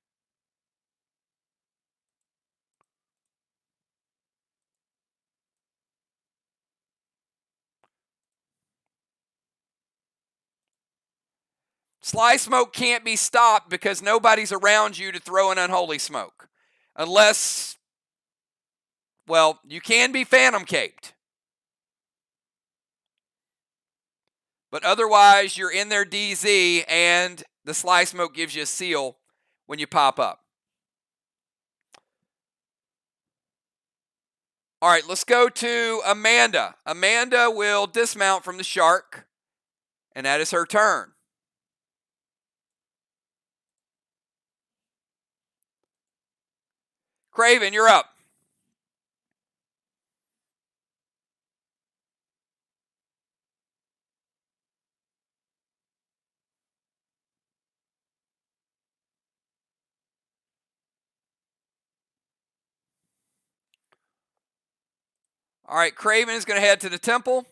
Sly smoke can't be stopped because nobody's around you to throw an unholy smoke. Unless, well, you can be phantom caped. But otherwise, you're in their DZ and the sly smoke gives you a seal when you pop up. All right, let's go to Amanda. Amanda will dismount from the shark, and that is her turn. Craven, you're up. All right, Craven is going to head to the temple.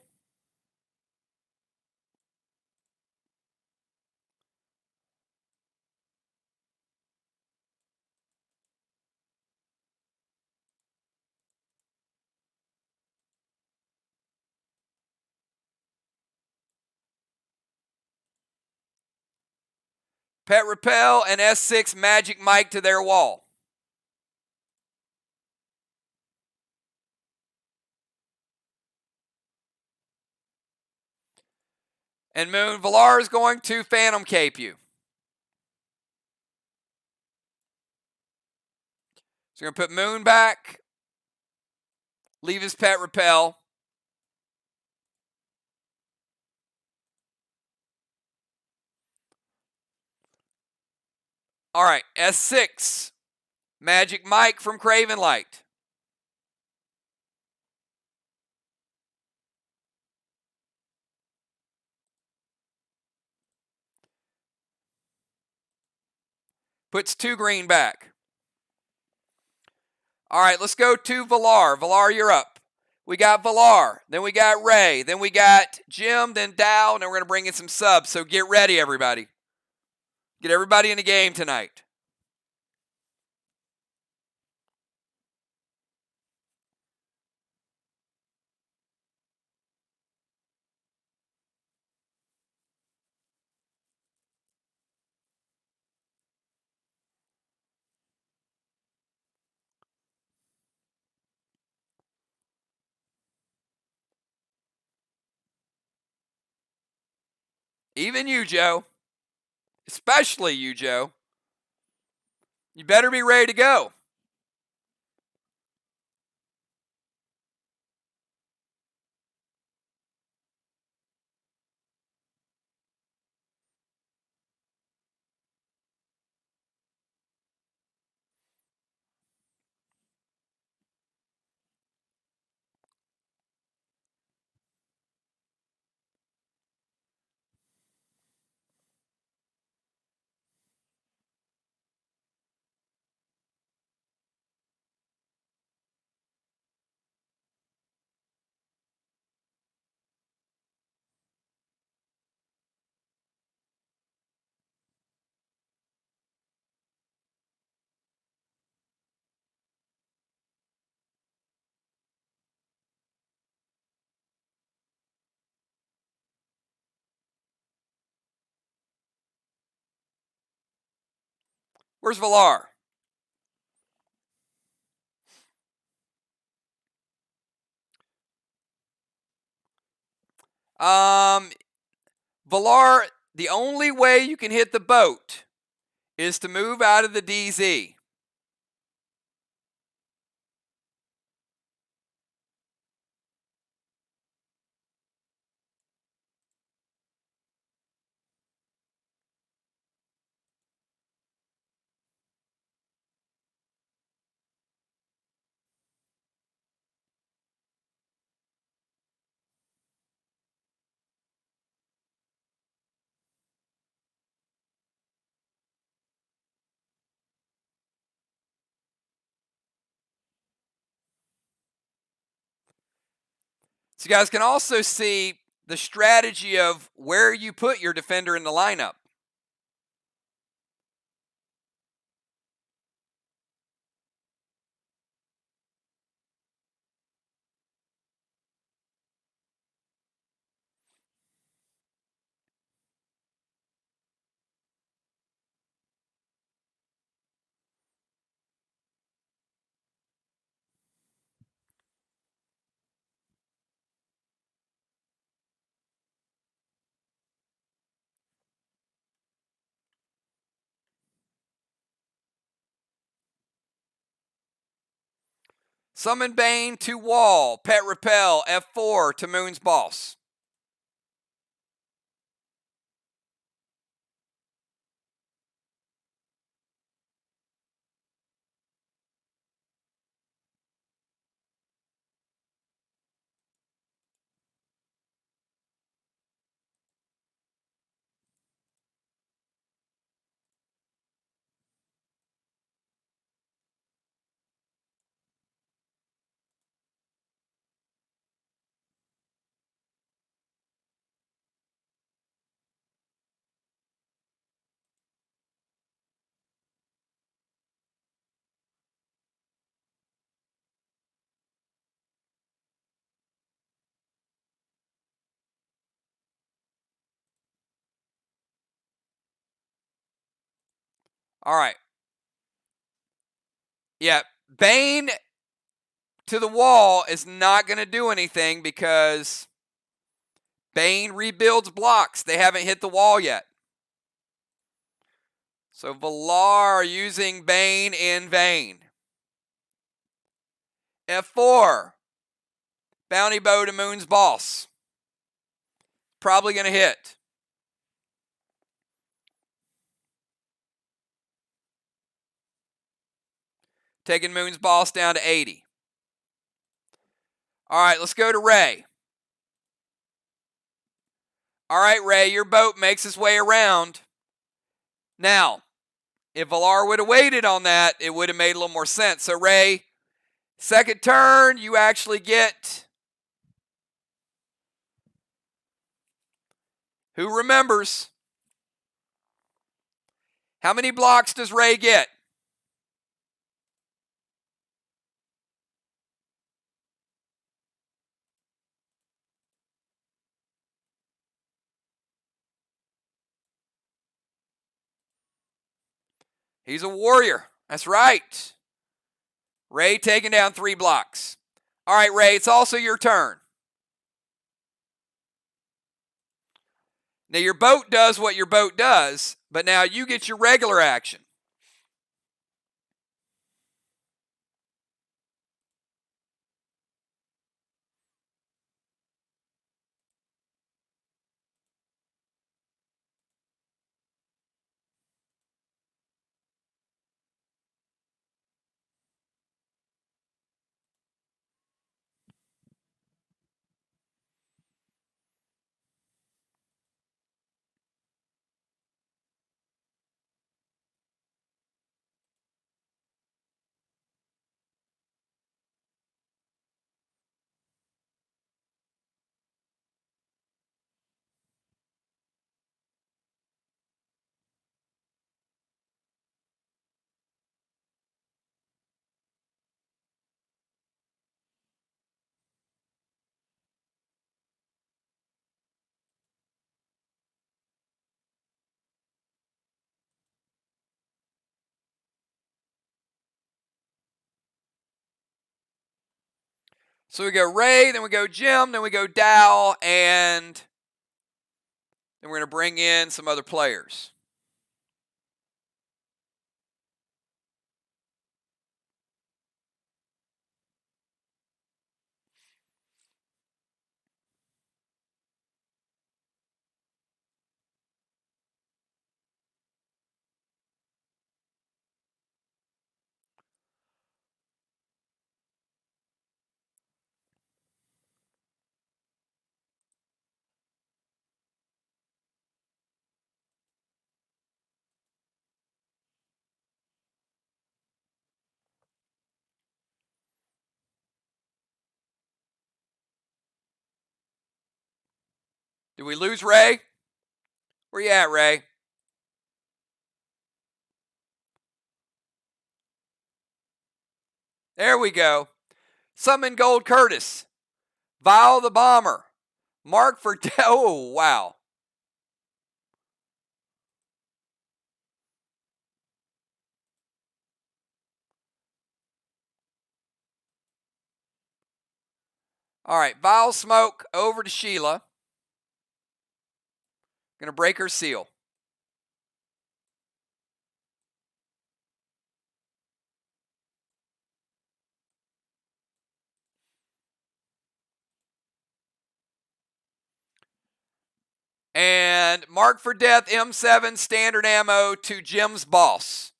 Pet Repel and S6 Magic Mike to their wall. And Moon, Valar is going to Phantom Cape you. So you're going to put Moon back, leave his Pet Repel. All right, S6 Magic Mike from Craven Light. Puts 2 green back. All right, let's go to Valar. Valar, you're up. We got Valar, then we got Ray, then we got Jim, then Dow, and then we're going to bring in some subs. So get ready, everybody. Get everybody in the game tonight. Even you, Joe. Especially you, Joe. You better be ready to go. Where's Valar? Valar, the only way you can hit the boat is to move out of the DZ. So you guys can also see the strategy of where you put your defender in the lineup. Summon Bane to wall. Pet repel. F4 to Moon's boss. All right. Yeah, Bane to the wall is not going to do anything because Bane rebuilds blocks. They haven't hit the wall yet. So Valar using Bane in vain. F4. Bounty bow to Moon's boss. Probably going to hit. Taking Moon's boss down to 80. All right, let's go to Ray. All right, Ray, your boat makes its way around. Now, if Valar would have waited on that, it would have made a little more sense. So, Ray, second turn, you actually get... Who remembers? How many blocks does Ray get? He's a warrior. That's right. Ray taking down 3 blocks. All right, Ray, it's also your turn. Now, your boat does what your boat does, but now you get your regular action. So we go Ray, then we go Jim, then we go Dow, and then we're going to bring in some other players. Did we lose Ray? Where you at, Ray? There we go. Summon Gold Curtis. Vile the Bomber. Mark for... Oh, wow. All right, Vile Smoke over to Sheila. Going to break her seal. And Mark for Death, M7, standard ammo to Jim's boss.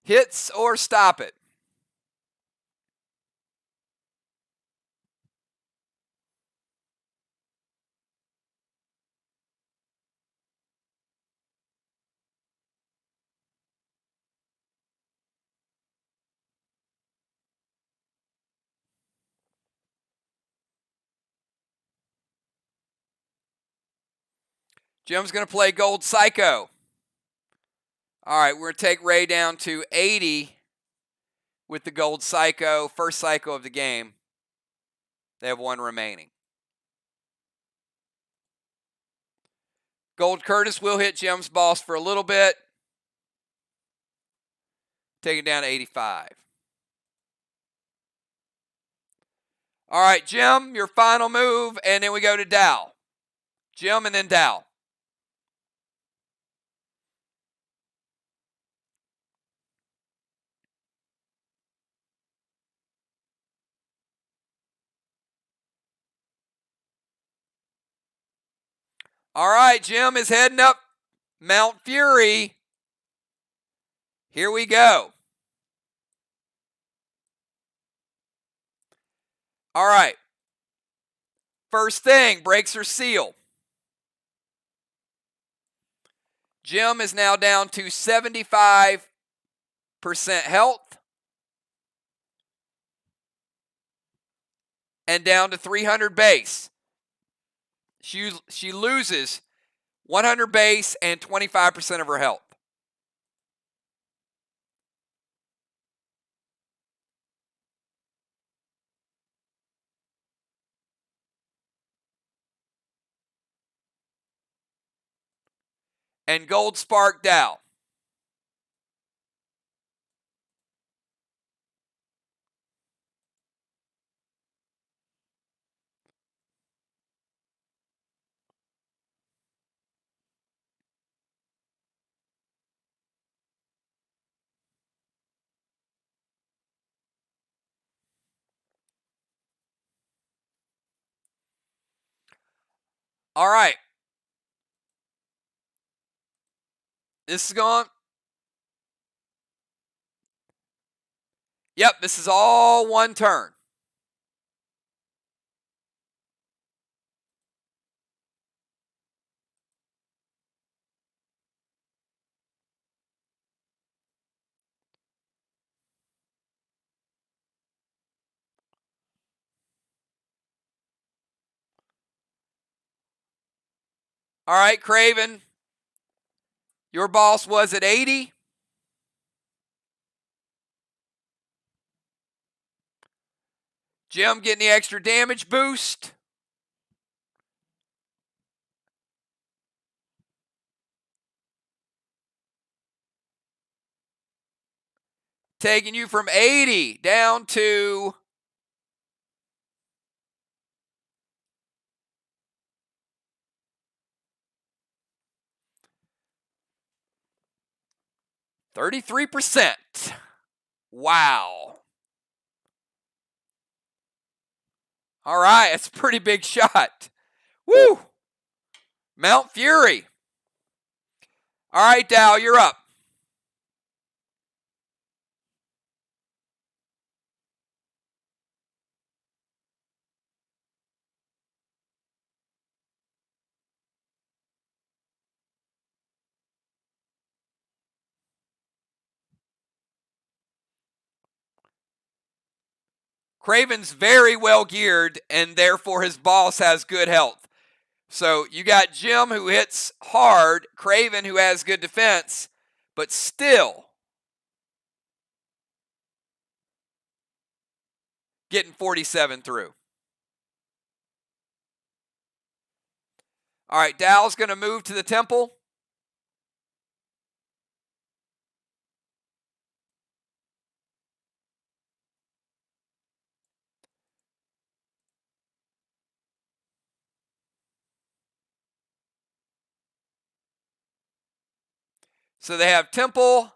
Hits or stop it. Jim's going to play Gold Psycho. All right, we're going to take Ray down to 80 with the Gold Psycho, first Psycho of the game. They have one remaining. Gold Curtis will hit Jim's boss for a little bit. Take it down to 85. All right, Jim, your final move, and then we go to Dow. Jim and then Dow. All right, Jim is heading up Mount Fury. Here we go. All right. First thing, breaks her seal. Jim is now down to 75% health and down to 300 base. She loses 100 base and 25% of her health. And Gold Spark Dow. All right. This is going. Yep, this is all one turn. All right, Craven. Your boss was at 80. Jim getting the extra damage boost. Taking you from 80 down to 33%. Wow. All right, that's a pretty big shot. Woo! Mount Fury. All right, Dow, you're up. Craven's very well geared, and therefore his boss has good health. So you got Jim, who hits hard, Craven, who has good defense, but still getting 47 through. All right, Dow's going to move to the temple. So they have temple,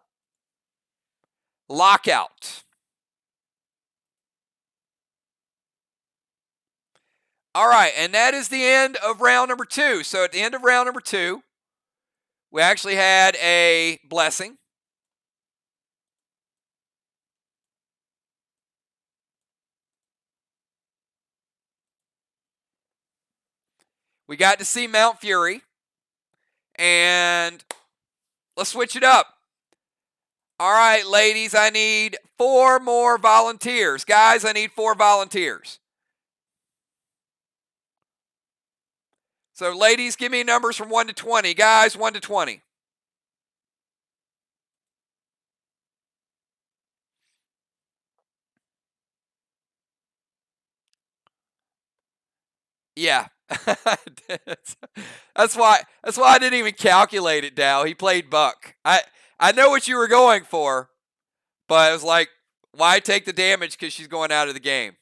lockout. All right, and that is the end of round number 2. So at the end of round number 2, we actually had a blessing. We got to see Mount Fury. And let's switch it up. All right, ladies, I need 4 more volunteers. Guys, I need 4 volunteers. So, ladies, give me numbers from 1 to 20. Guys, 1 to 20. Yeah. that's why I didn't even calculate it, Dow. He played Buck. I know what you were going for, but I was like, why take the damage because she's going out of the game?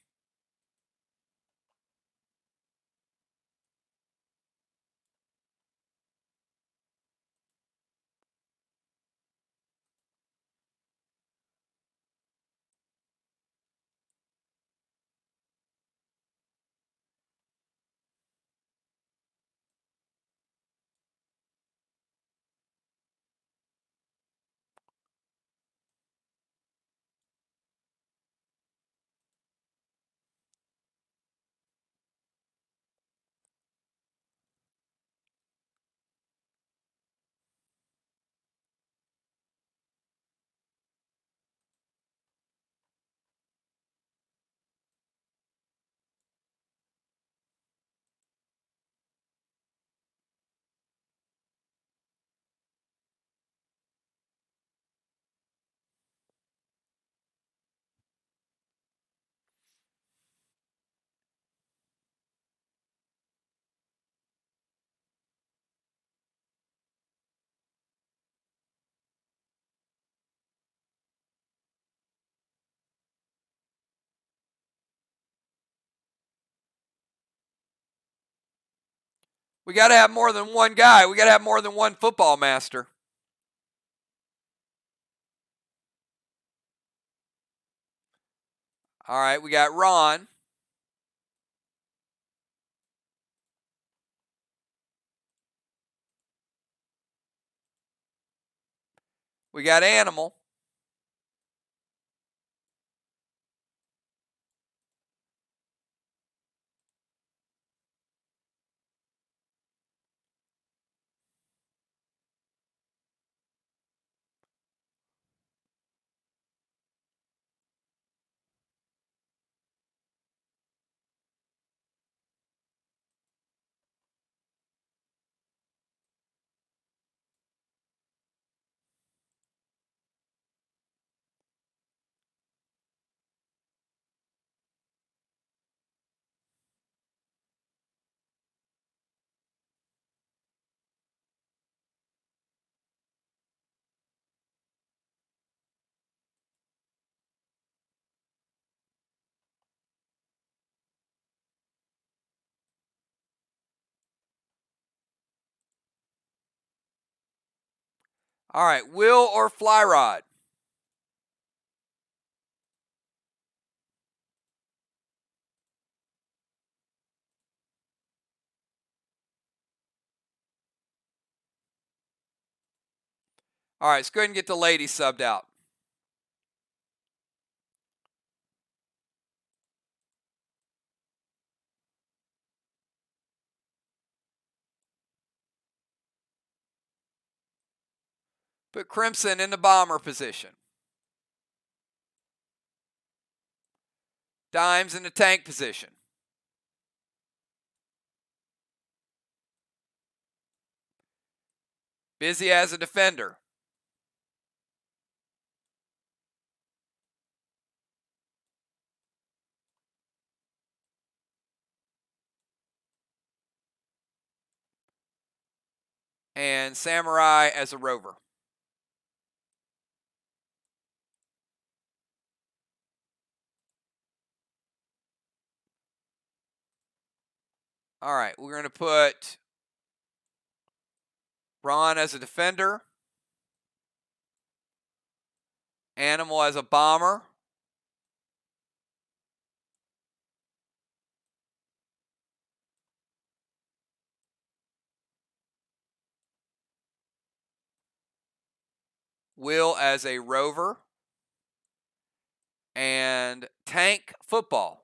We got to have more than one guy. We got to have more than one football master. All right, we got Ron. We got Animal. All right, Will or Fly Rod? All right, let's go ahead and get the ladies subbed out. Put Crimson in the bomber position. Dimes in the tank position. Busy as a defender. And Samurai as a rover. All right, we're going to put Ron as a defender. Animal as a bomber. Will as a rover. And tank football.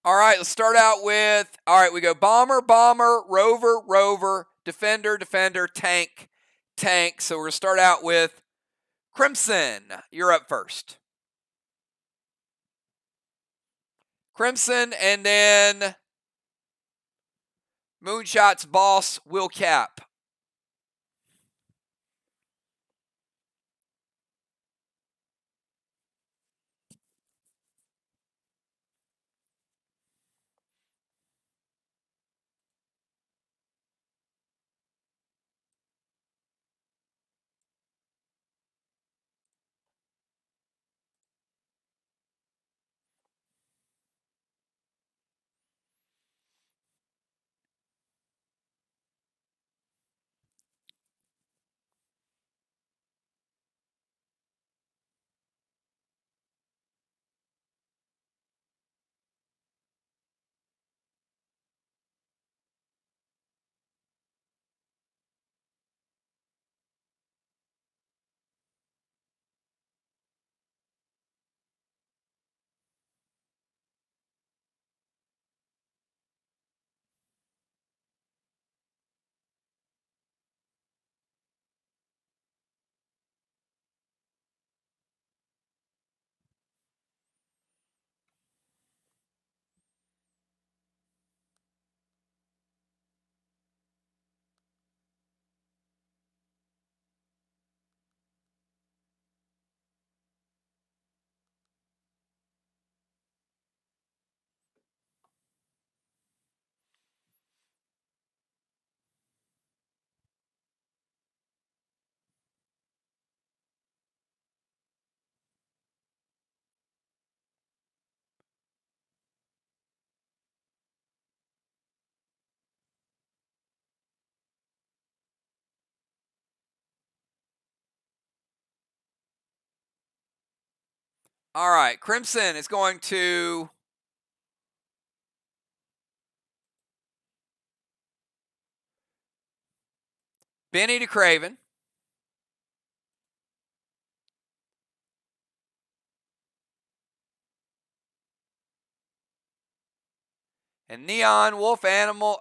All right, let's start out with, all right, we go bomber, bomber, rover, rover, defender, defender, tank, tank. So we're going to start out with Crimson. You're up first. Crimson, and then Moonshot's boss, Will Cap. All right, Crimson is going to Benny to Craven. And Neon Wolf Animal,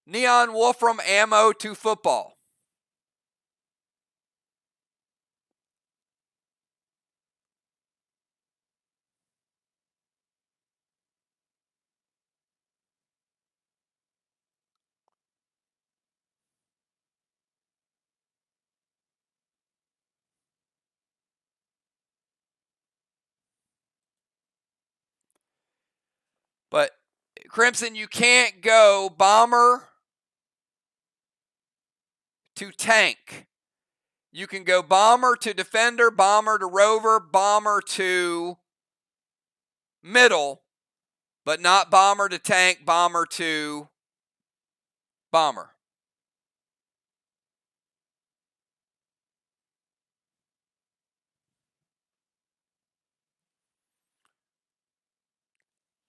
Neon Wolfram Ammo to football. But Crimson, you can't go bomber to tank. You can go bomber to defender, bomber to rover, bomber to middle, but not bomber to tank, bomber to bomber.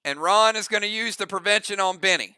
And Ron is going to use the prevention on Benny.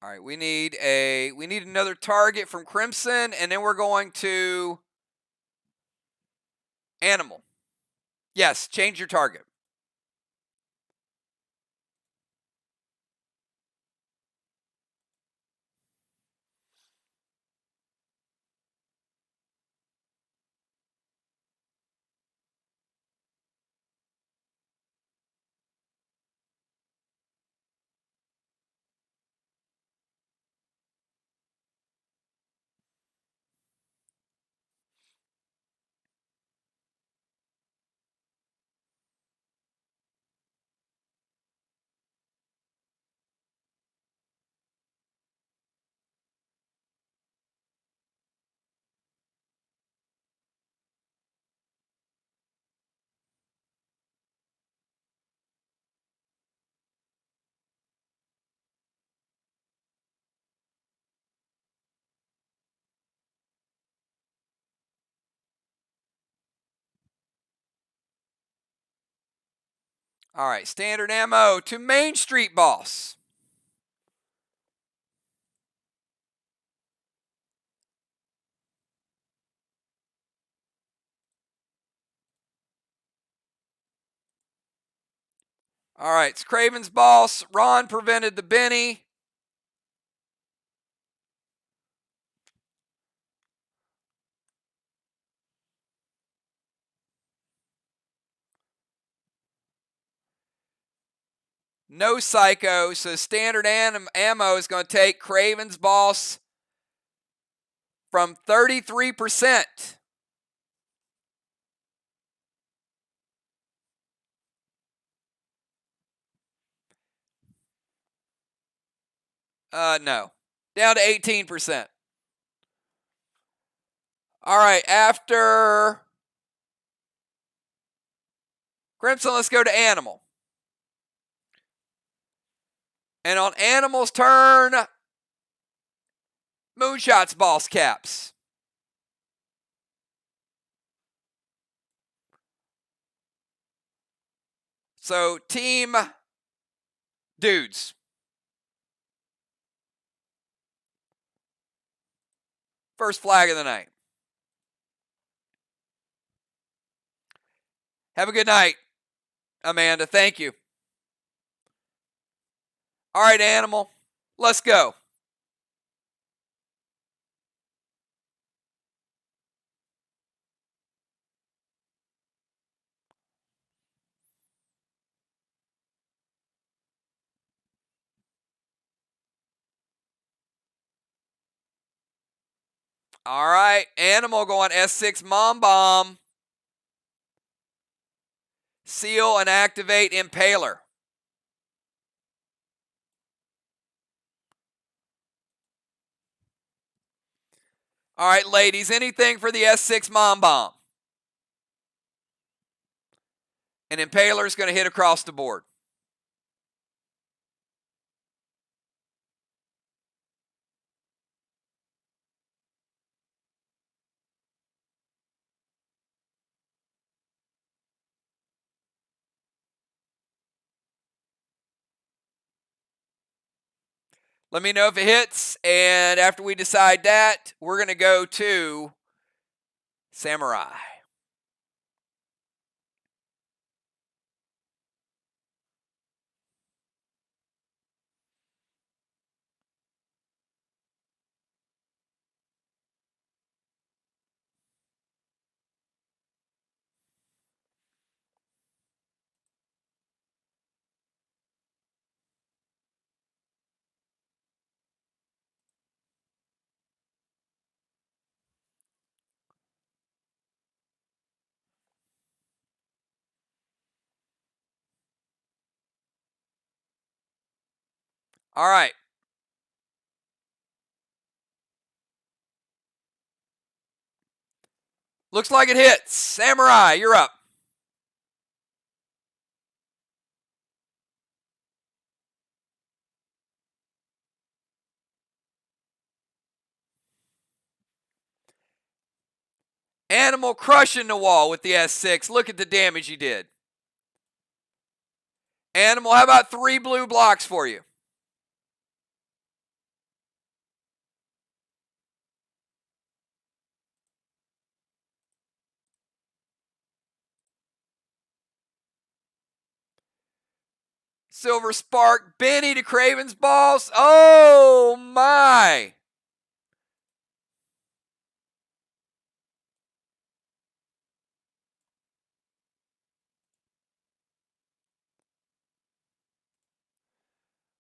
All right, we need another target from Crimson, and then we're going to animal. Yes, change your target. All right, standard ammo to Main Street Boss. All right, it's Craven's Boss. Ron prevented the Benny. No Psycho, so standard ammo is going to take Craven's Boss from 33%. No. Down to 18%. All right, after Crimson, let's go to Animal. And on Animal's turn, Moonshot's Boss caps. So, team dudes. First flag of the night. Have a good night, Amanda. Thank you. All right, Animal. Let's go. All right, Animal going S6 Mom Bomb. Seal and activate Impaler. All right, ladies, anything for the S6 Mom Bomb. And Impaler is going to hit across the board. Let me know if it hits, and after we decide that, we're going to go to Samurai. All right. Looks like it hits. Samurai, you're up. Animal crushing the wall with the S6. Look at the damage he did. Animal, how about 3 blue blocks for you? Silver Spark, Benny to Craven's Balls. Oh, my.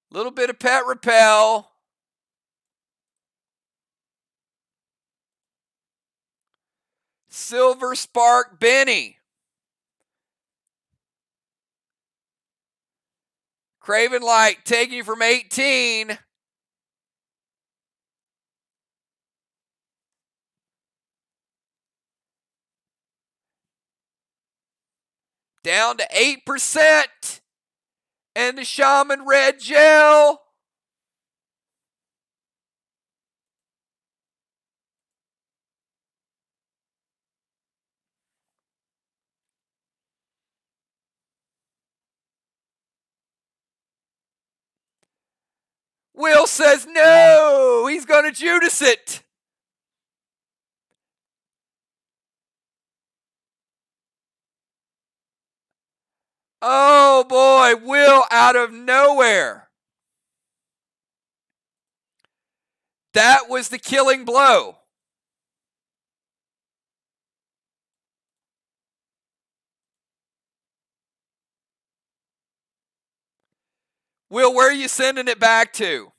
Little bit of pet repel. Silver Spark, Benny. Craven Light taking you from 18. Down to 8%. And the Shaman Red Gel. Will says no. He's going to Judas it. Oh boy, Will out of nowhere. That was the killing blow. Will, where are you sending it back to?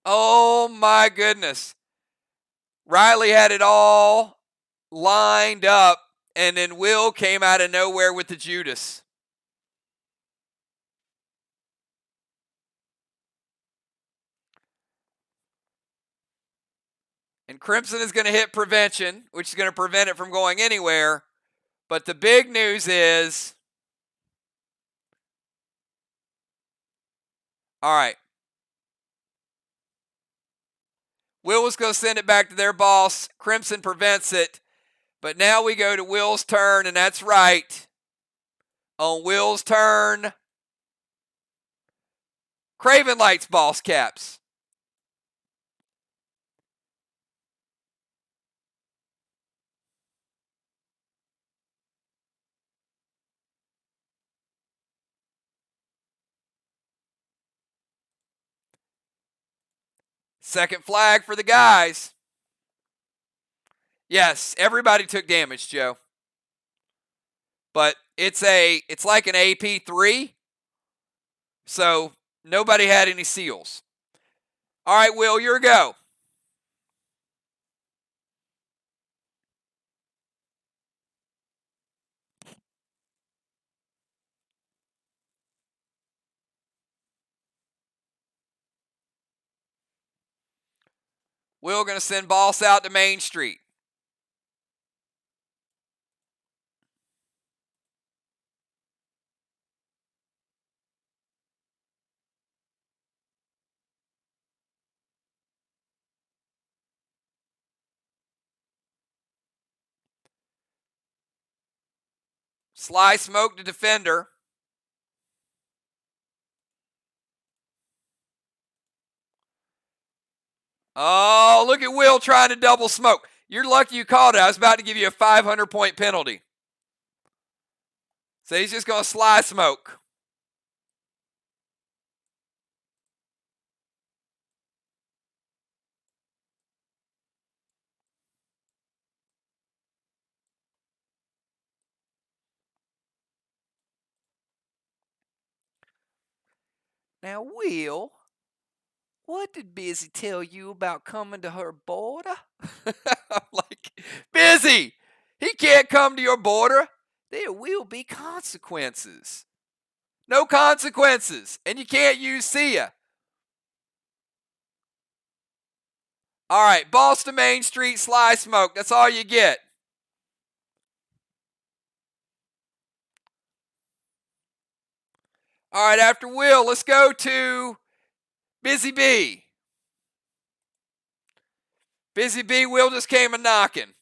Oh my goodness. Riley had it all lined up, and then Will came out of nowhere with the Judas. And Crimson is going to hit prevention, which is going to prevent it from going anywhere. But the big news is, all right, Will was going to send it back to their boss. Crimson prevents it. But now we go to Will's turn, and that's right. On Will's turn, Craven Light's boss caps. Second flag for the guys. Yes, everybody took damage, Joe. But it's like an AP3, so nobody had any seals. All right, Will, your go. Will going to send Boss out to Main Street. Sly Smoke to Defender. Oh, look at Will trying to double smoke. You're lucky you called it. I was about to give you a 500-point penalty. So he's just going to Sly Smoke. Now, Will, what did Busy tell you about coming to her border? I'm like, Busy, he can't come to your border. There will be consequences. No consequences. And you can't use see ya. All right, Boston Main Street, Sly Smoke. That's all you get. All right, after Will, let's go to Busy B. Busy B, Will just came a knocking.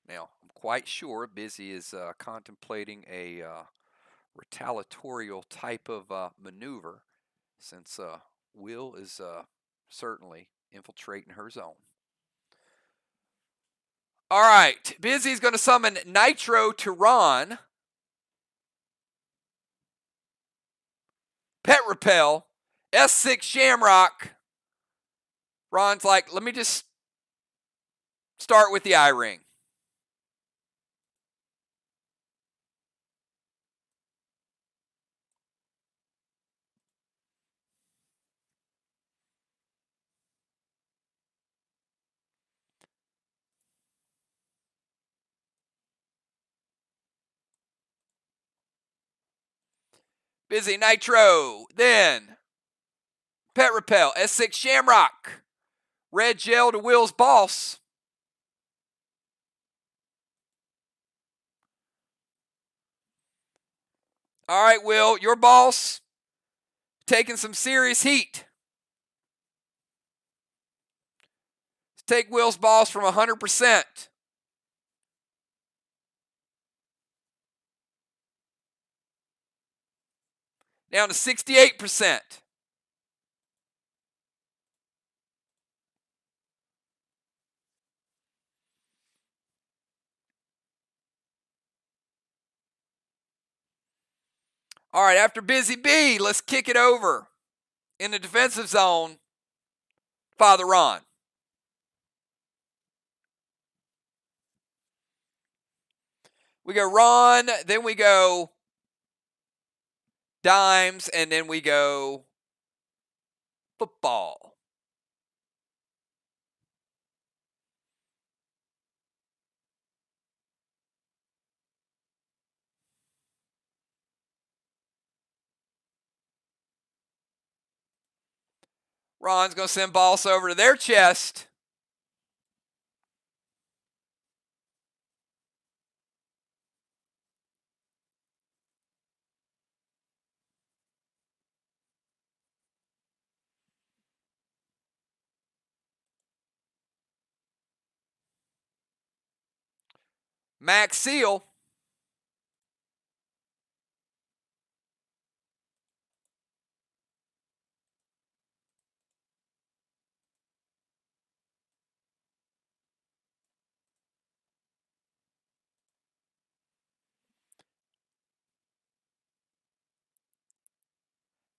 Now, I'm quite sure Busy is contemplating a retaliatorial type of maneuver since Will is certainly infiltrating her zone. All right, Busy's going to summon Nitro to Ron. Pet Repel, S6 Shamrock. Ron's like, let me just start with the eye ring. Busy Nitro, then Pet Repel, S6 Shamrock, Red Gel to Will's Boss. All right, Will, your boss taking some serious heat. Let's take Will's boss from 100% down to 68%. All right, after Busy B, let's kick it over in the defensive zone. Father Ron. We go Ron, then we go Dimes, and then we go football. Ron's going to send Boss over to their chest. Max Seal.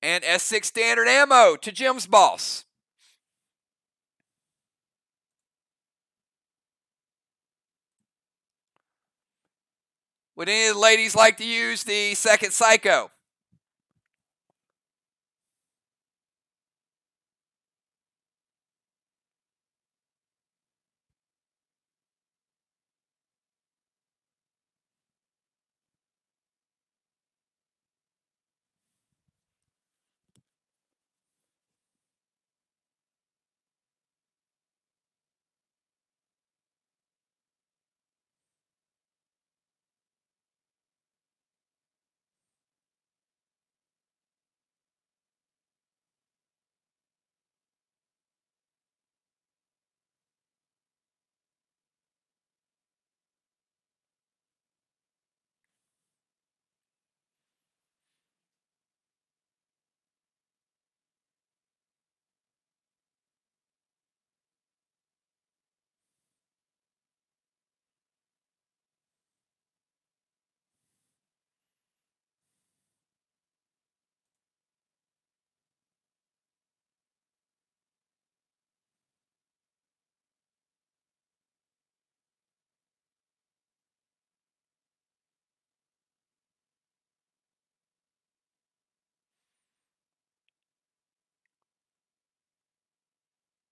And S6 standard ammo to Jim's boss. Would any of the ladies like to use the second Psycho?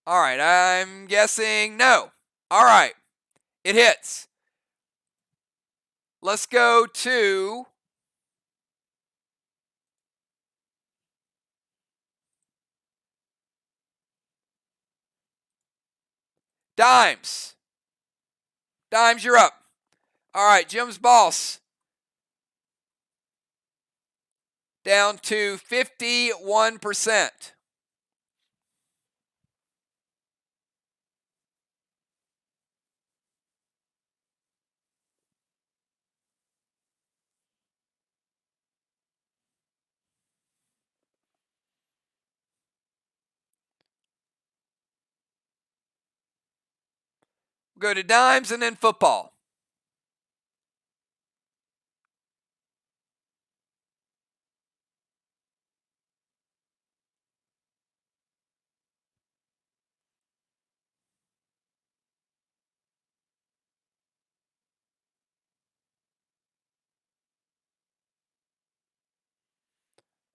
All right, I'm guessing no. All right, it hits. Let's go to Dimes. Dimes, you're up. All right, Jim's boss. Down to 51%. We'll go to Dimes and then football.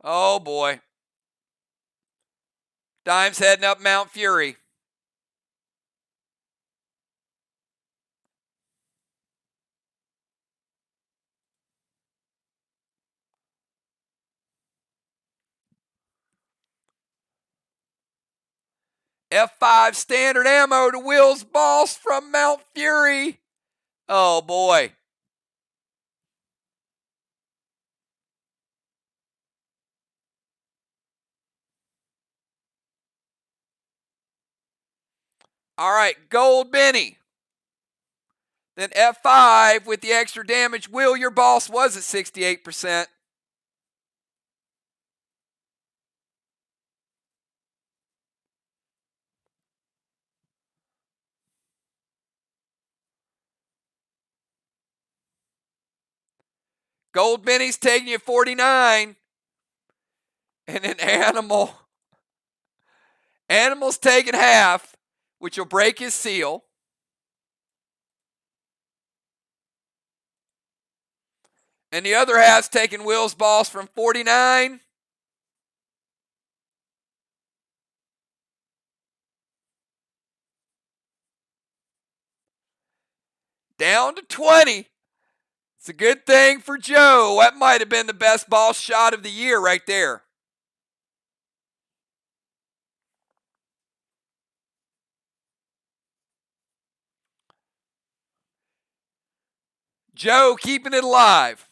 Oh boy. Dimes heading up Mount Fury. F5 standard ammo to Will's boss from Mount Fury. Oh boy. All right, Gold Benny. Then F5 with the extra damage. Will, your boss was at 68%. Gold Benny's taking you 49. And then Animal's taking half, which will break his seal. And the other half's taking Will's boss from 49 down to 20. It's a good thing for Joe. That might have been the best boss shot of the year right there. Joe keeping it alive.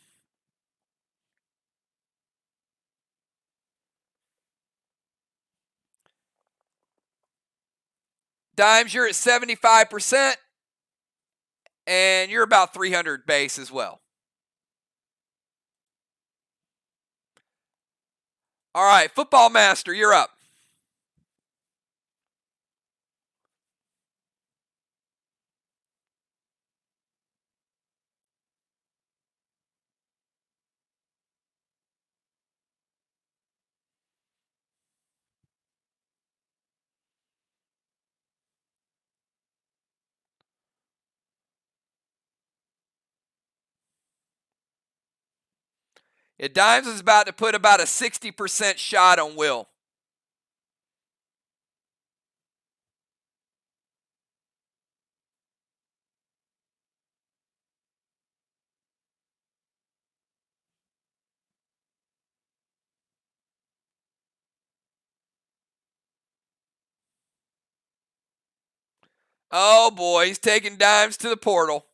Dimes, you're at 75%. And you're about 300 base as well. All right, Football Master, you're up. Dimes is about to put about a 60% shot on Will. Oh boy, he's taking Dimes to the portal.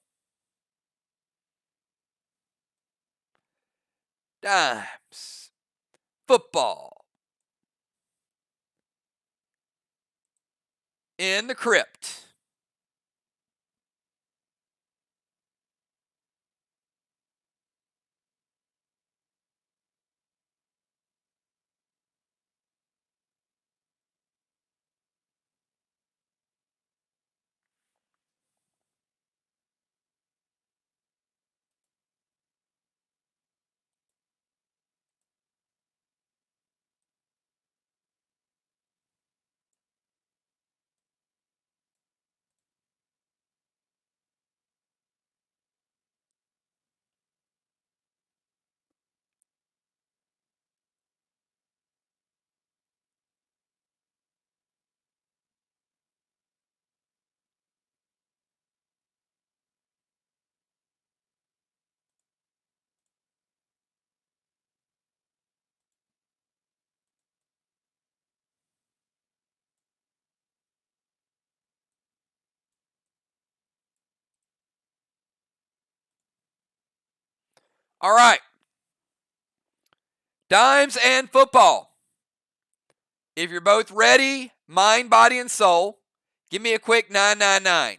Dimes. Football. In the crypt. All right. Dimes and football. If you're both ready, mind, body, and soul, give me a quick 999.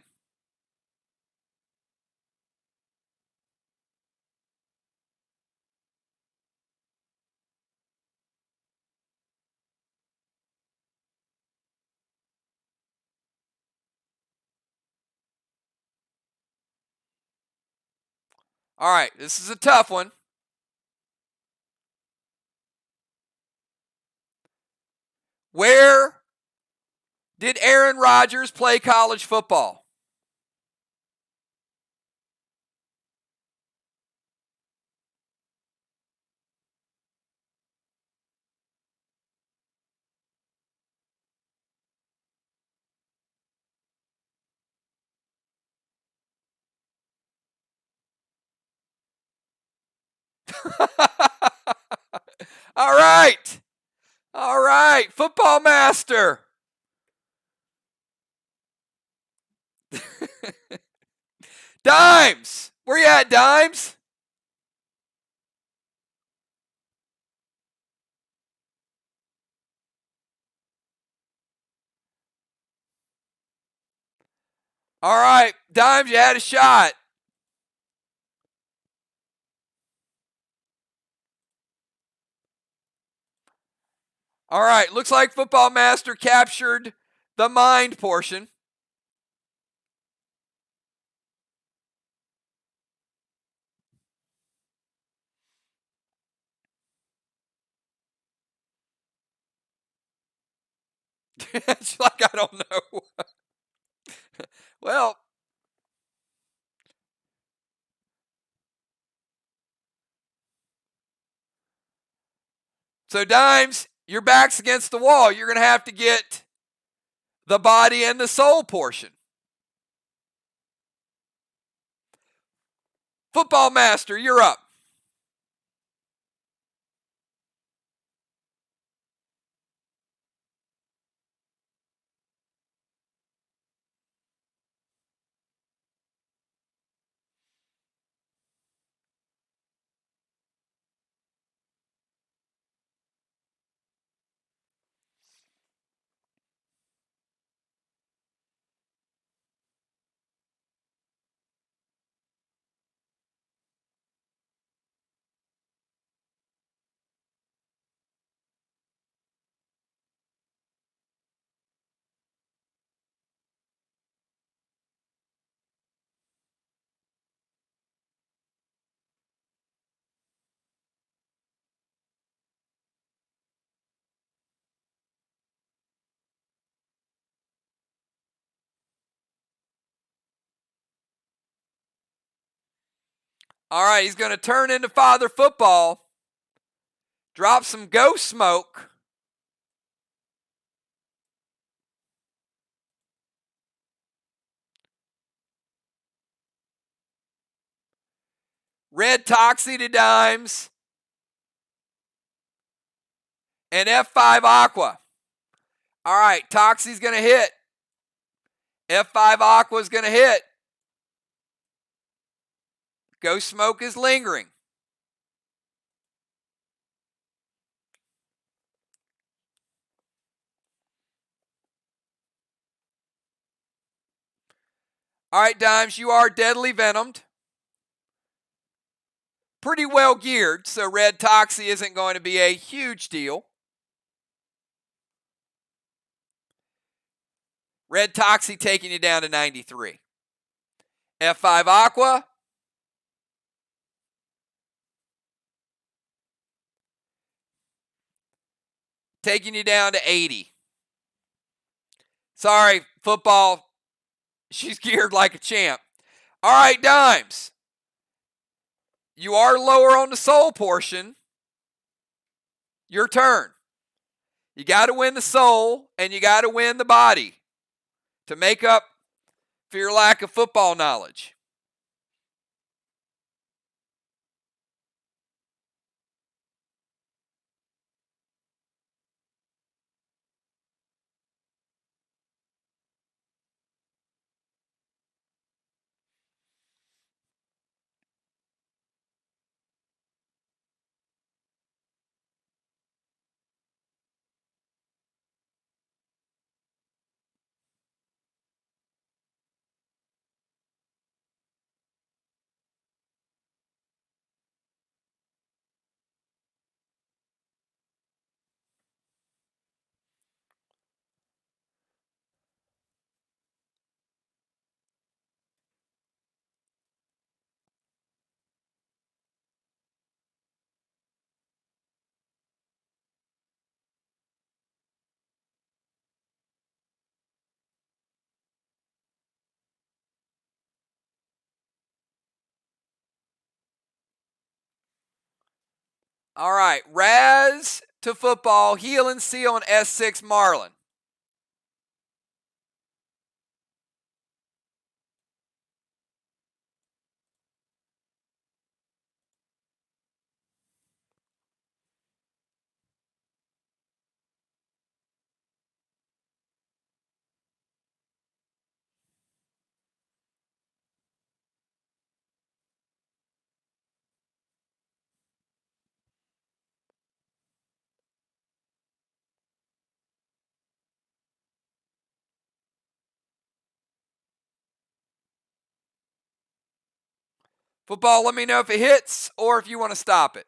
All right, this is a tough one. Where did Aaron Rodgers play college football? All right. All right. Football Master. Dimes. Where you at, Dimes? All right. Dimes, you had a shot. All right. Looks like Football Master captured the mind portion. It's like, I don't know. Well, so Dimes, your back's against the wall. You're going to have to get the body and the soul portion. Football Master, you're up. All right, he's going to turn into Father Football. Drop some ghost smoke. Red Toxie to dimes. And F5 Aqua. All right, Toxie's going to hit. F5 Aqua's going to hit. Ghost Smoke is lingering. All right, Dimes, you are deadly venomed. Pretty well geared, so Red Toxie isn't going to be a huge deal. Red Toxie taking you down to 93. F5 Aqua. Taking you down to 80. Sorry, Football. She's geared like a champ. All right, Dimes. You are lower on the soul portion. Your turn. You got to win the soul, and you got to win the body to make up for your lack of football knowledge. All right, Raz to Football, Heal and Seal, and S6 Marlin. Football, let me know if it hits or if you want to stop it.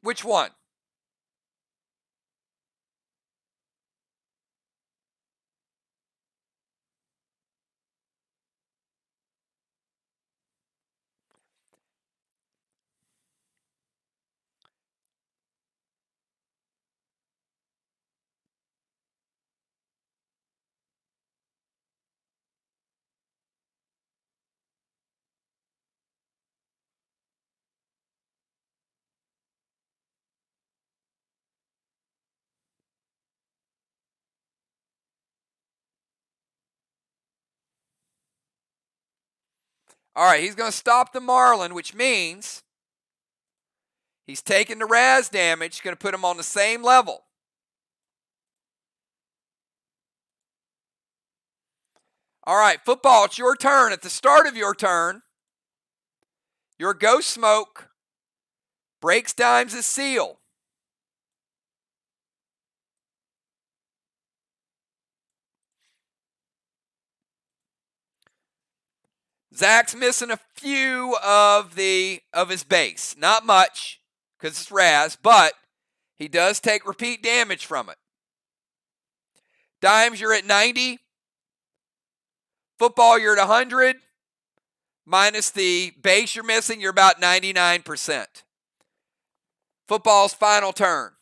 Which one? All right, he's going to stop the Marlin, which means he's taking the Raz damage, going to put him on the same level. All right, Football, it's your turn. At the start of your turn, your Ghost Smoke breaks Dimes' seal. Zach's missing a few of his base. Not much, because it's Raz, but He does take repeat damage from it. Dimes, you're at 90. Football, you're at 100. Minus the base you're missing, you're about 99%. Football's final turn.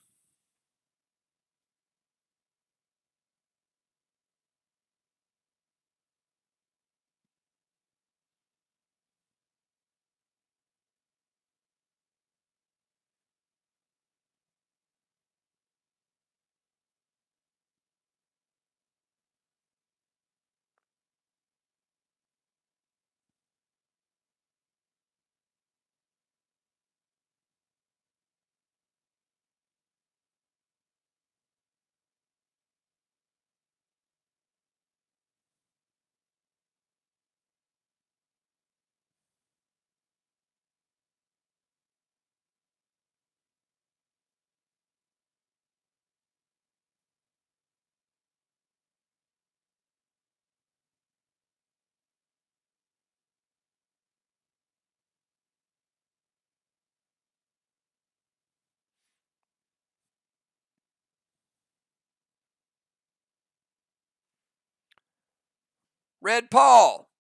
Red Paul.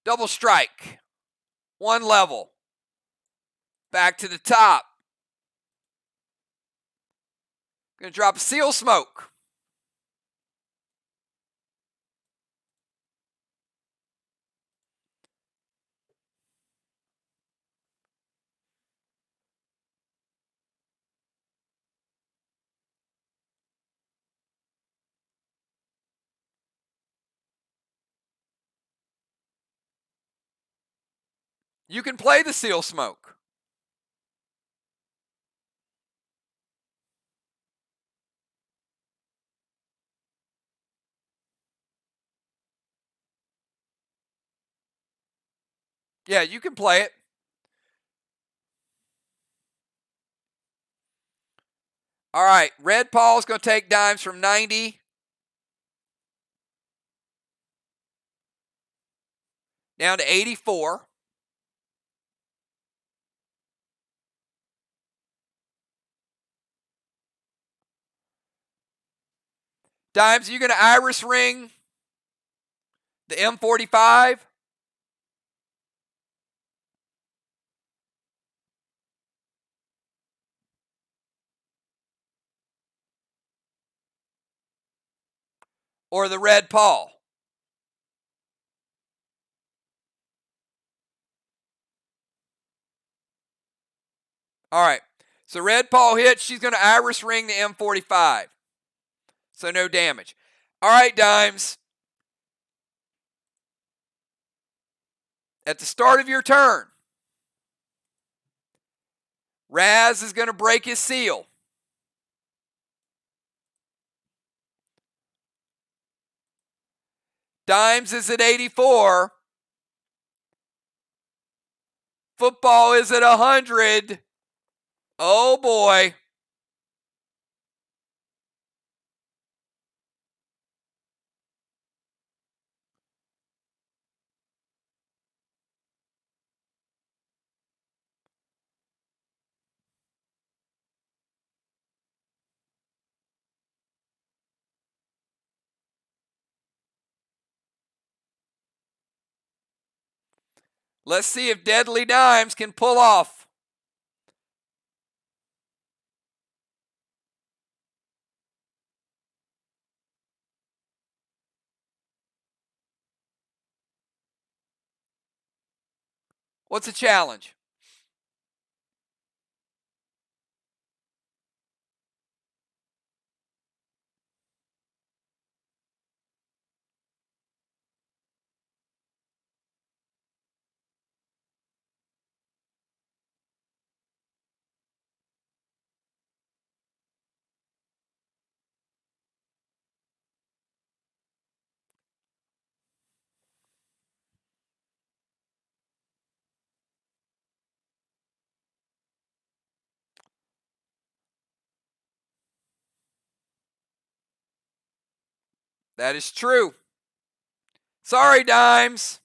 Double strike. One level. Back to the top. Going to drop a seal smoke. You can play the seal smoke. Yeah, you can play it. All right, Red Paul's going to take Dimes from 90 down to 84. Dimes, are you going to Iris Ring the M45? Or the Red Paul? All right, so Red Paul hits. She's going to Iris Ring the M45. So no damage. All right, Dimes. At the start of your turn, Raz is going to break his seal. Dimes is at 84. Football is at 100. Oh boy. Let's see if Deadly Dimes can pull off. What's the challenge? That is true. Sorry, Dimes.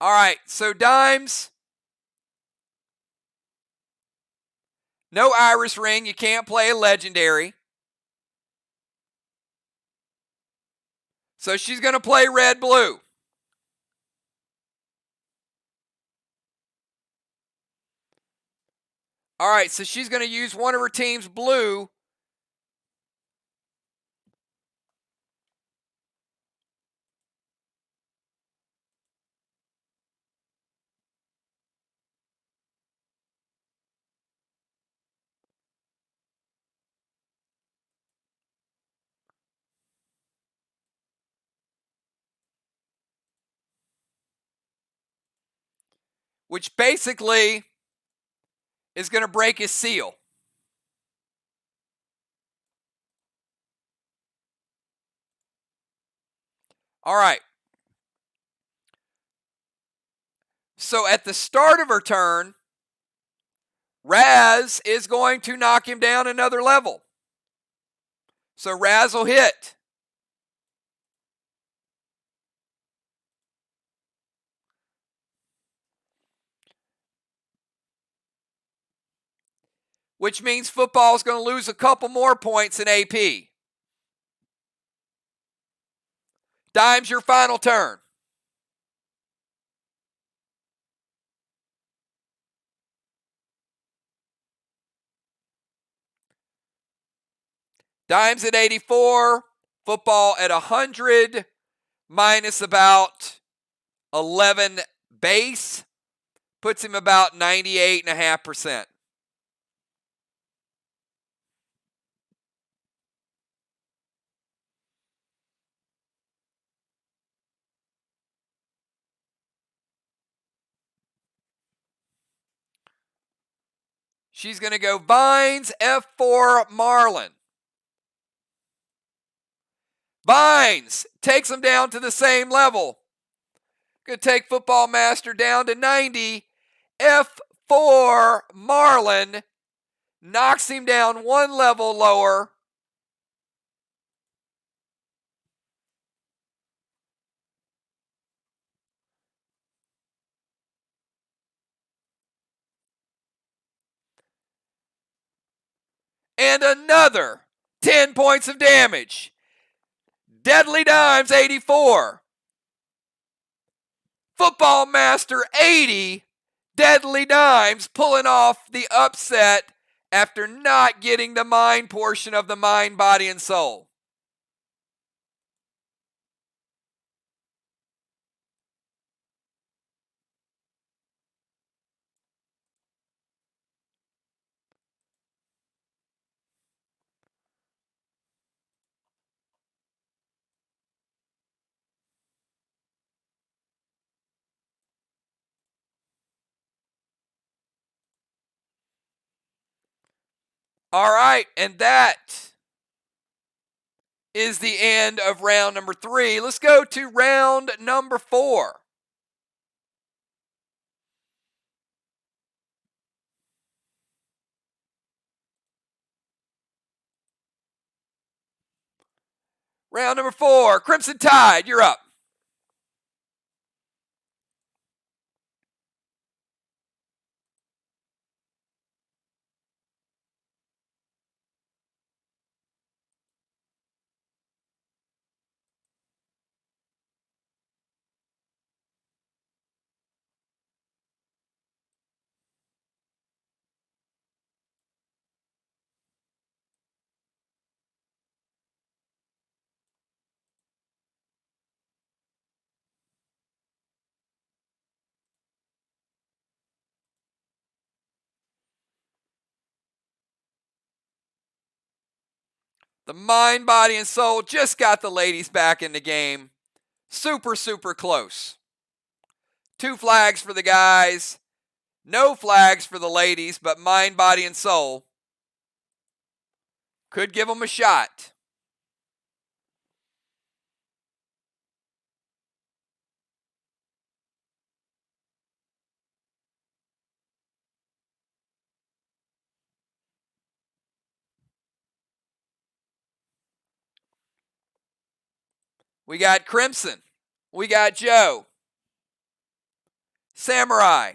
All right, so Dimes. No Iris Ring. You can't play a legendary. So she's going to play red-blue. All right, so she's going to use one of her team's blue. Which basically is going to break his seal. All right. So at the start of her turn, Raz is going to knock him down another level. So Raz will hit. Which means football is going to lose a couple more points in AP. Dimes, your final turn. Dimes at 84, football at 100, minus about 11 base, puts him about 98.5%. She's going to go Vines, F4, Marlin. Vines takes him down to the same level. Going to take Football Master down to 90. F4, Marlin knocks him down one level lower. And another 10 points of damage. Deadly Dimes 84. Football Master 80. Deadly Dimes pulling off the upset after not getting the mind portion of the mind, body, and soul. All right, and that is the end of round number 3. Let's go to round number 4. Round number 4, Crimson Tide, you're up. The mind, body, and soul just got the ladies back in the game. Super, super close. 2 flags for the guys. No flags for the ladies, but mind, body, and soul could give them a shot. We got Crimson. We got Joe. Samurai.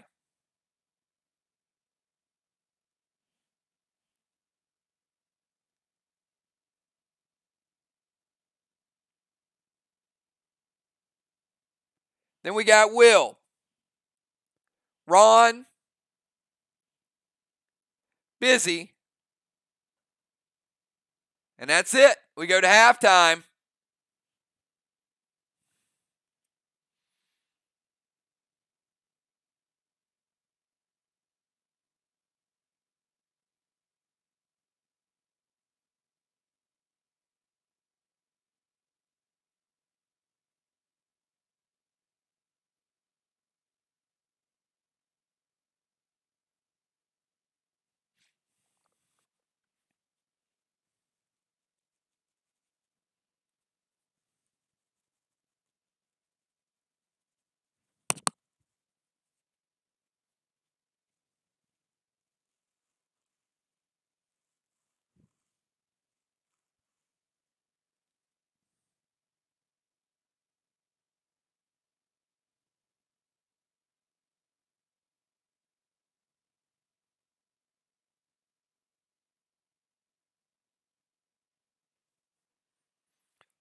Then we got Will. Ron. Busy. And that's it. We go to halftime.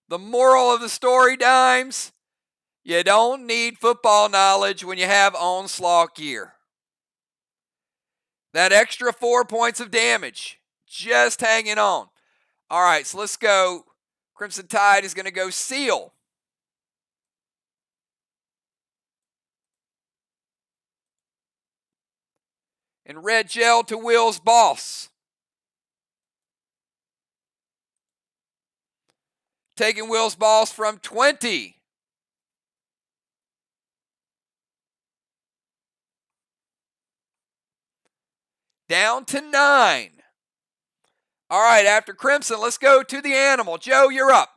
The moral of the story, Dimes, you don't need football knowledge when you have onslaught gear. That extra 4 points of damage, just hanging on. All right, so let's go. Crimson Tide is going to go Seal. And Red Gel to Will's Boss. Taking Will's Boss from 20. Down to 9. All right, after Crimson, let's go to the Animal. Joe, you're up.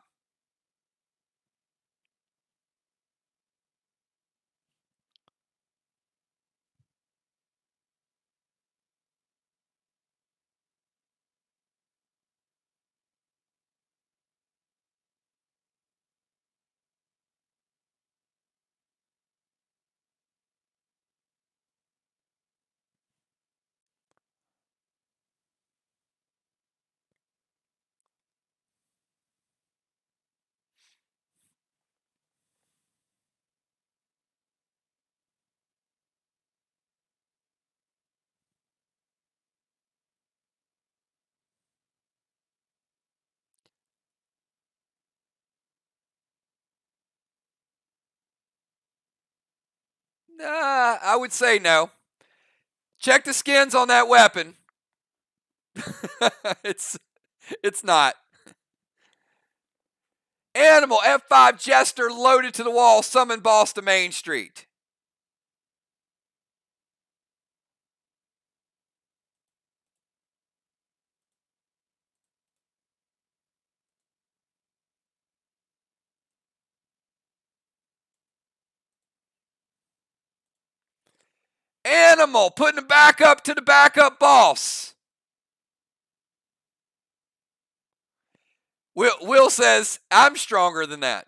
I would say no. Check the skins on that weapon. it's not. Animal, F5 Jester loaded to the wall, summon boss to Main Street. Animal, putting it back up to the backup boss. Will says, I'm stronger than that.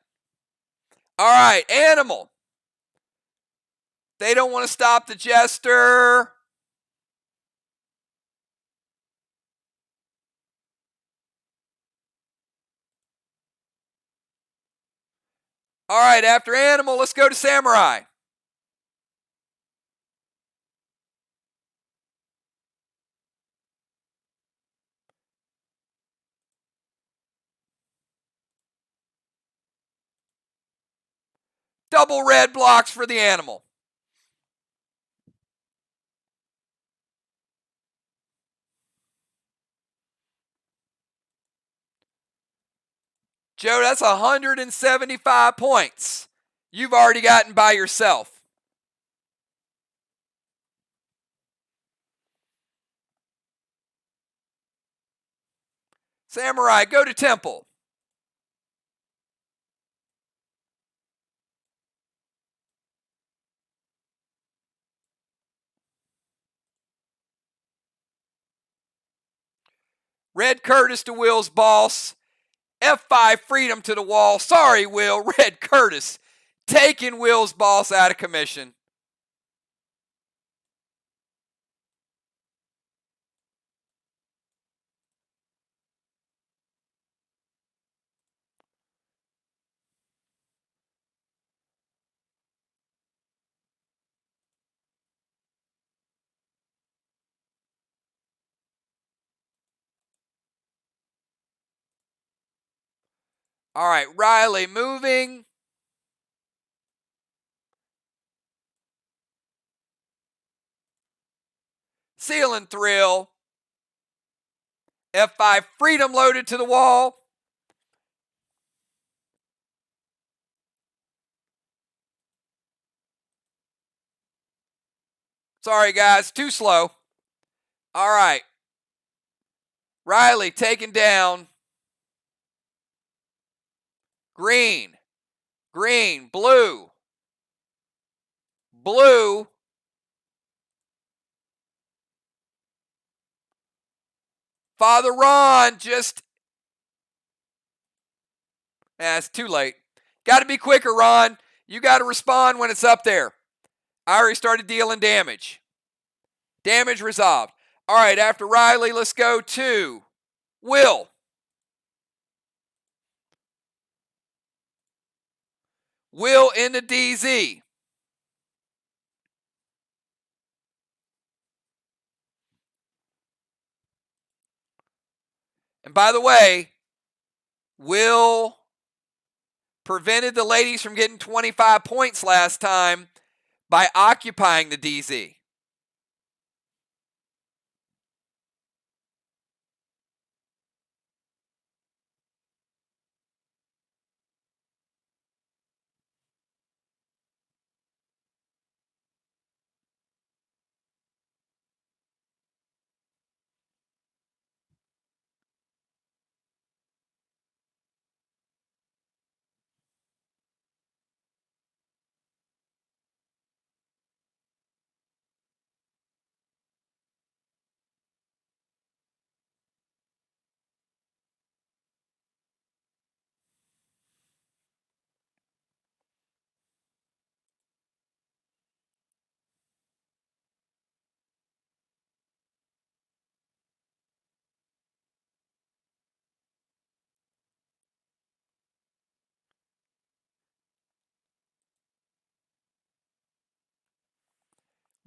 All right, Animal. They don't want to stop the Jester. All right, after Animal, let's go to Samurai. Double red blocks for the Animal. Joe, that's 175 points. You've already gotten by yourself. Samurai, go to Temple. Red Curtis to Will's boss. F5 Freedom to the wall. Sorry, Will. Red Curtis taking Will's boss out of commission. All right, Riley moving. Seal and thrill. F5 freedom loaded to the wall. Sorry, guys, too slow. All right. Riley taken down. Green, green, blue, blue. Father Ron just, it's too late. Got to be quicker, Ron. You got to respond when it's up there. I already started dealing damage. Damage resolved. All right, after Riley, let's go to Will. Will into DZ. And by the way, Will prevented the ladies from getting 25 points last time by occupying the DZ.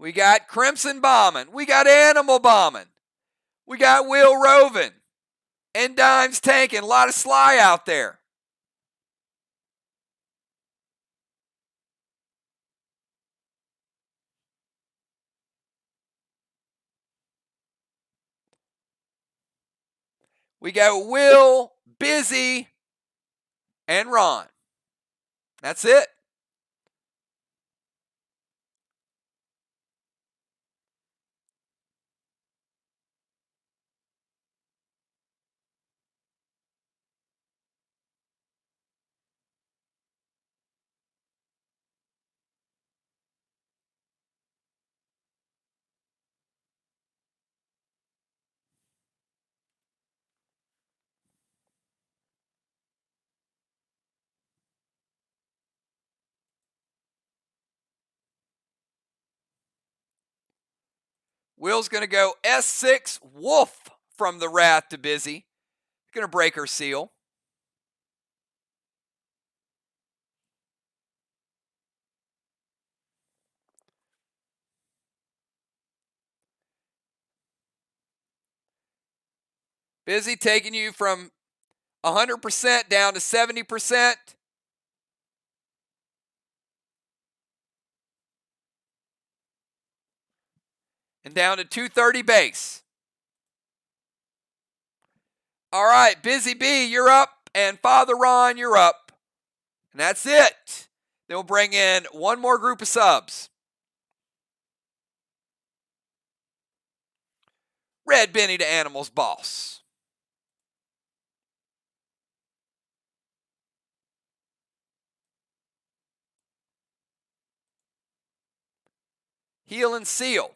We got Crimson bombing. We got Animal bombing. We got Will roving. Endime's tanking. A lot of Sly out there. We got Will, Busy, and Ron. That's it. Will's going to go S6 Wolf from the Wrath to Busy. Going to break her seal. Busy taking you from 100% down to 70%. And down to 230 base. All right, Busy B, you're up. And Father Ron, you're up. And that's it. Then we'll bring in one more group of subs. Red Benny to Animals Boss. Heal and Seal.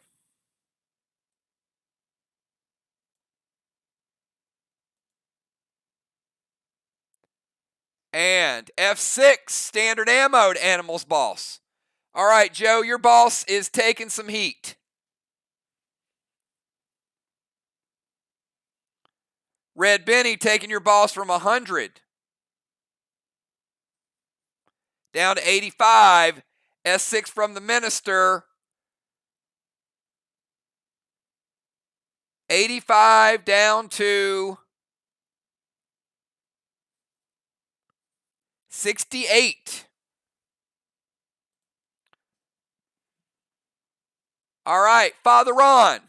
And F6, standard ammo to Animals Boss. All right, Joe, your boss is taking some heat. Red Benny taking your boss from 100 down to 85. S6 from the Minister. 85 down to 68. All right, Father Ron.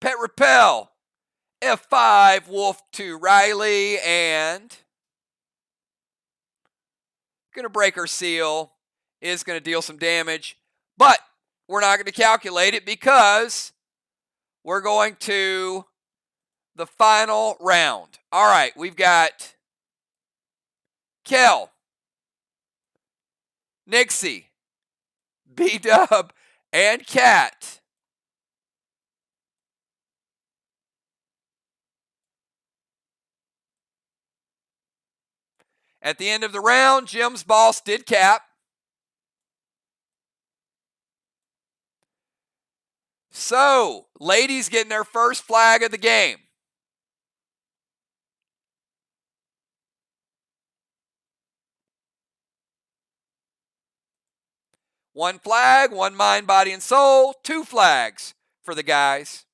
Pet Repel. F5, Wolf to Riley, and going to break our seal. Is going to deal some damage, but we're not going to calculate it because we're going to the final round. All right, we've got Kel, Nixie, B-Dub, and Cat. At the end of the round, Jim's boss did cap. So, ladies getting their first flag of the game. One flag, one mind, body, and soul. Two flags for the guys.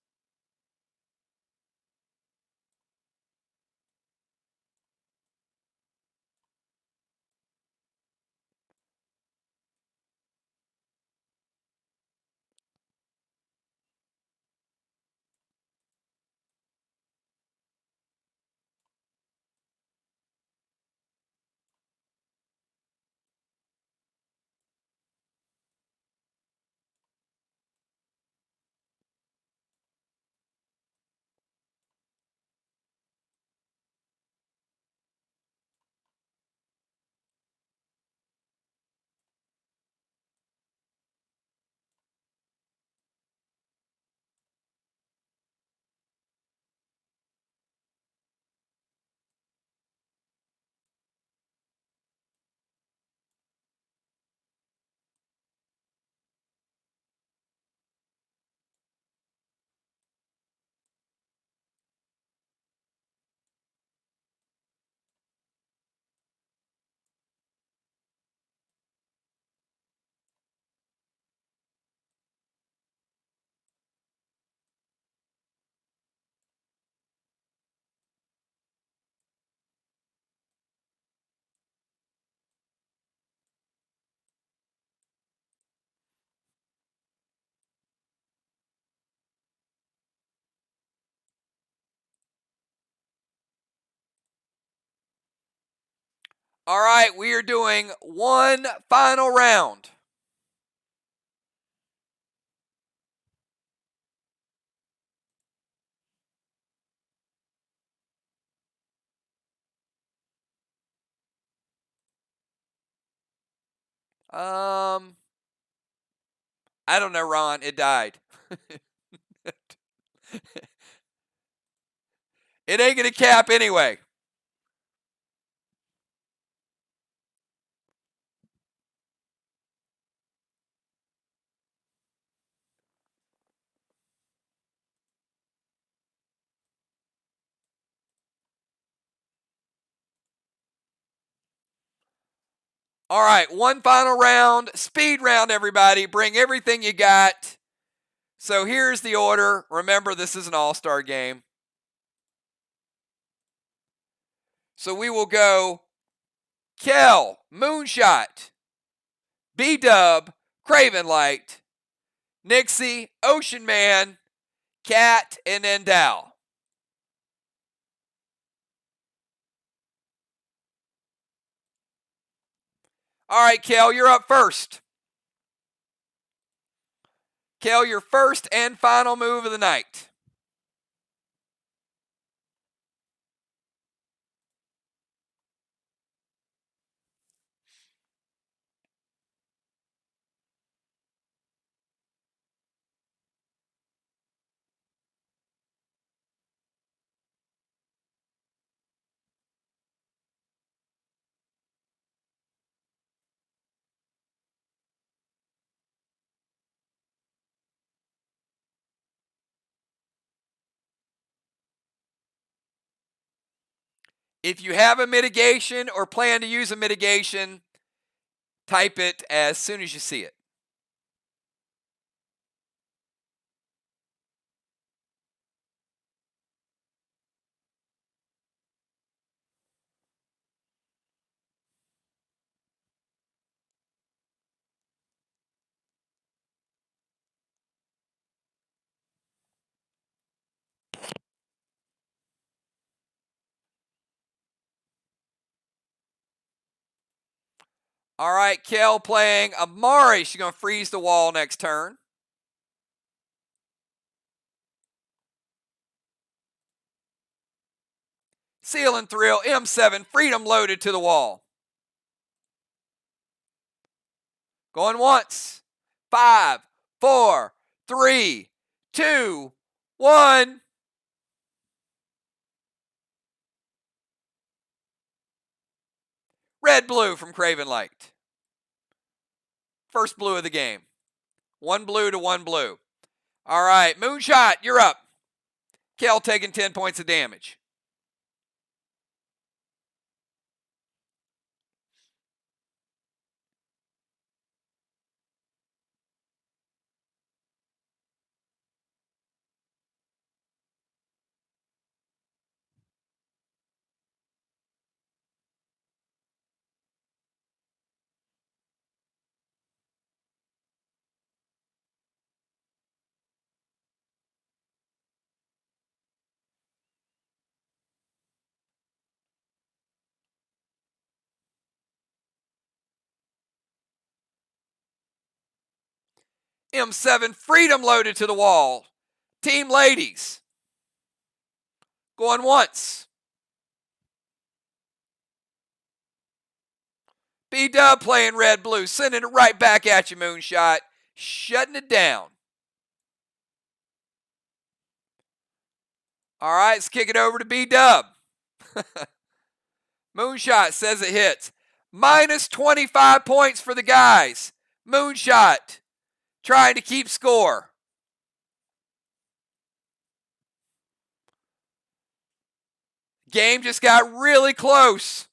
All right, we are doing one final round. I don't know, Ron. It died. It ain't going to cap anyway. All right, one final round. Speed round, everybody. Bring everything you got. So here's the order. Remember, this is an all-star game. So we will go Kel, Moonshot, B-Dub, Craven Light, Nixie, Ocean Man, Cat, and then Dow. All right, Kel, you're up first. Kel, your first and final move of the night. If you have a mitigation or plan to use a mitigation, type it as soon as you see it. All right, Kel playing Amari. She's going to freeze the wall next turn. Seal and Thrill, M7, Freedom loaded to the wall. Going once. 5, 4, 3, 2, 1. Red blue from Craven Light. First blue of the game. 1 blue to 1 blue. All right, Moonshot, you're up. Kel taking 10 points of damage. M7, Freedom loaded to the wall. Team Ladies. Going once. B-Dub playing red-blue, sending it right back at you, Moonshot. Shutting it down. All right, let's kick it over to B-Dub. Moonshot says it hits. Minus 25 points for the guys. Moonshot trying to keep score. Game just got really close.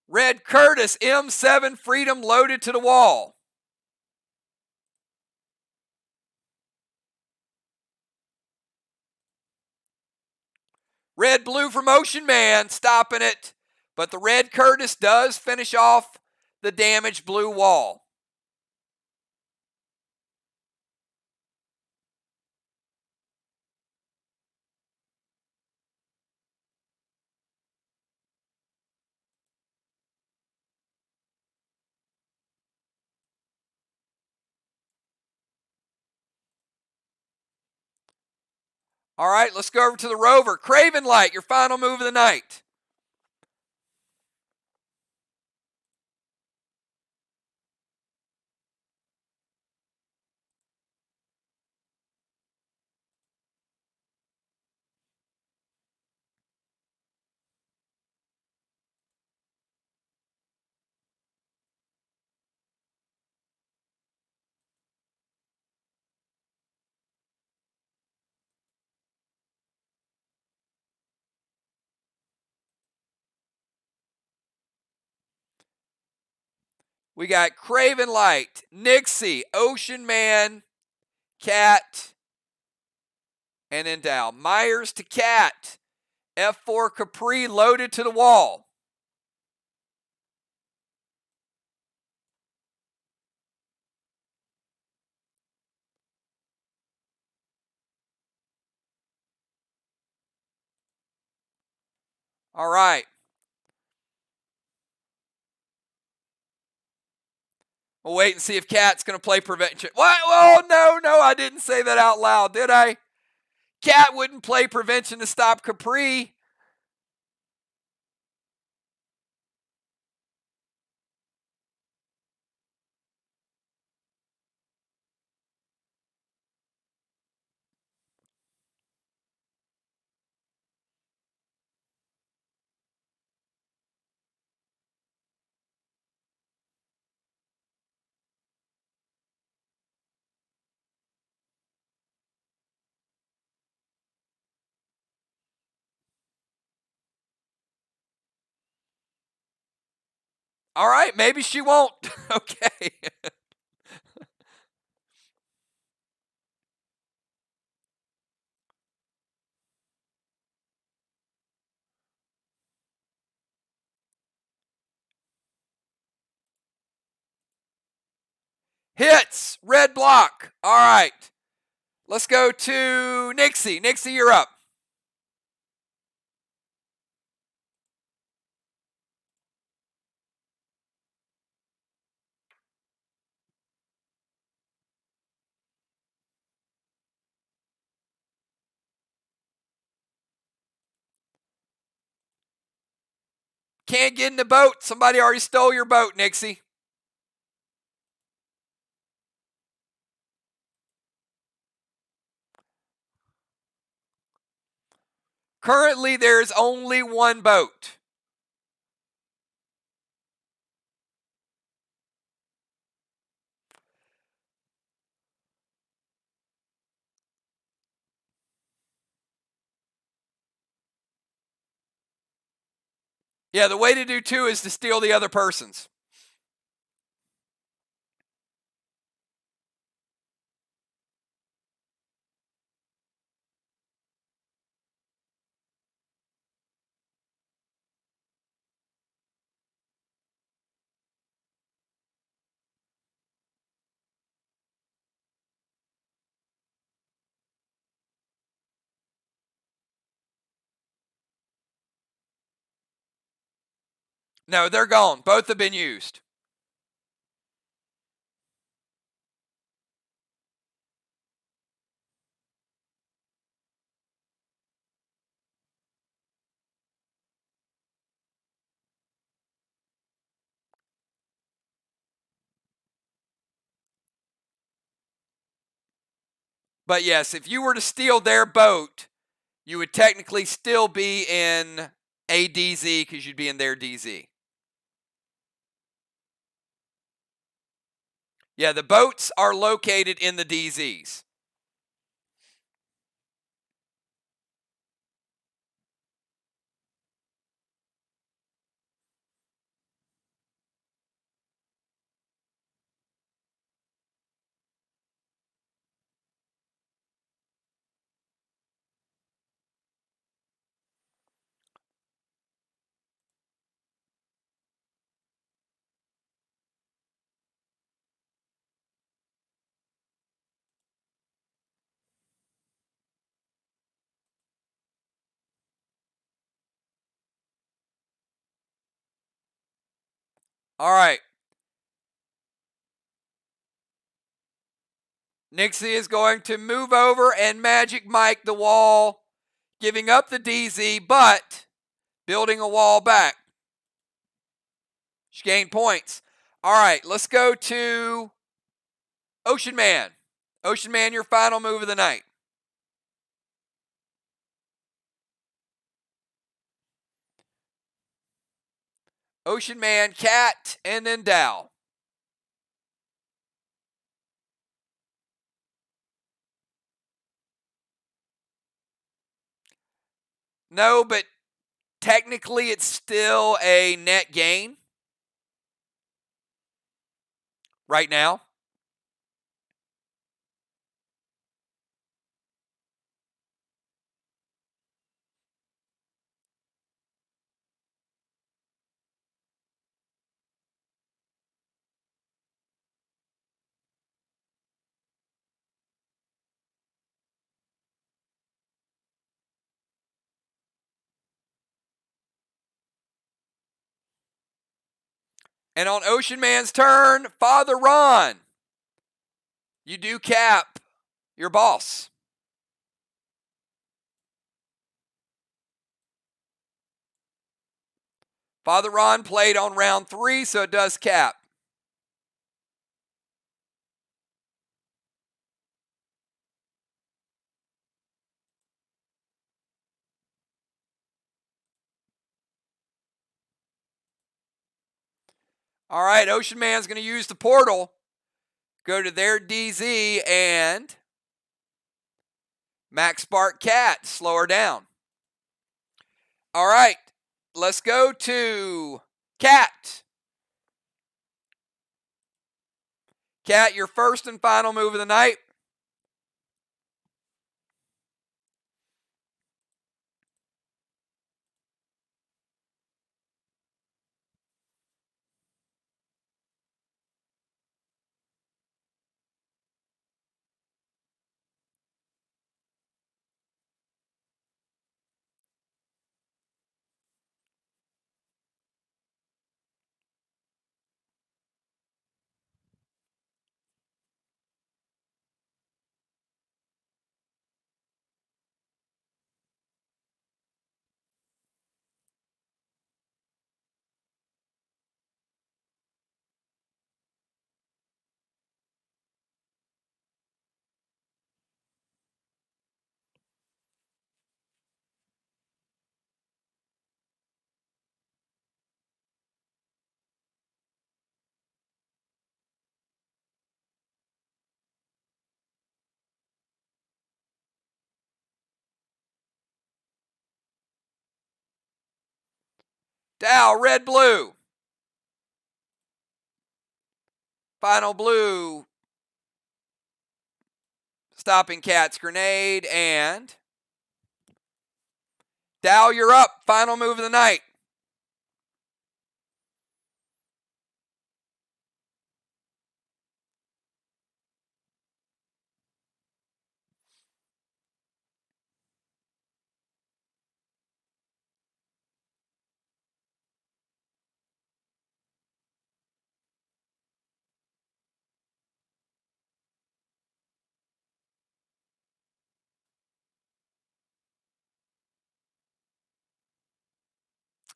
Red Curtis, M7, Freedom loaded to the wall. Red Blue from Ocean Man, stopping it. But the Red Curtis does finish off the damaged blue wall. All right, let's go over to the Rover. Craven Light, your final move of the night. We got Craven Light, Nixie, Ocean Man, Cat, and Endow. Myers to Cat. F4 Capri loaded to the wall. All right. We'll wait and see if Cat's going to play prevention. What? Oh, no, I didn't say that out loud, did I? Cat wouldn't play prevention to stop Capri. All right, maybe she won't. Okay. Hits. Red block. All right. Let's go to Nixie. Nixie, you're up. Can't get in the boat. Somebody already stole your boat, Nixie. Currently, there's only one boat. Yeah, the way to do two is to steal the other person's. No, they're gone. Both have been used. But yes, if you were to steal their boat, you would technically still be in a DZ because you'd be in their DZ. Yeah, the boats are located in the DZs. All right. Nixie is going to move over and Magic Mike the wall, giving up the DZ, but building a wall back. She gained points. All right, let's go to Ocean Man. Ocean Man, your final move of the night. Ocean Man, Cat, and then Dow. No, but technically it's still a net gain right now. And on Ocean Man's turn, Father Ron, you do cap your boss. Father Ron played on round 3, so it does cap. All right, Ocean Man's going to use the portal. Go to their DZ and Max Spark Cat, slow her down. All right, let's go to Cat. Cat, your first and final move of the night. Dow, red, blue. Final blue. Stopping Cat's grenade, and Dow, you're up. Final move of the night.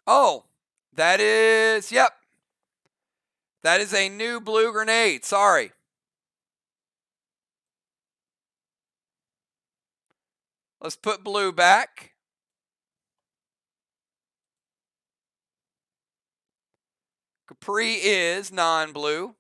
Oh, that is, yep. That is a new blue grenade. Sorry. Let's put blue back. Capri is non-blue.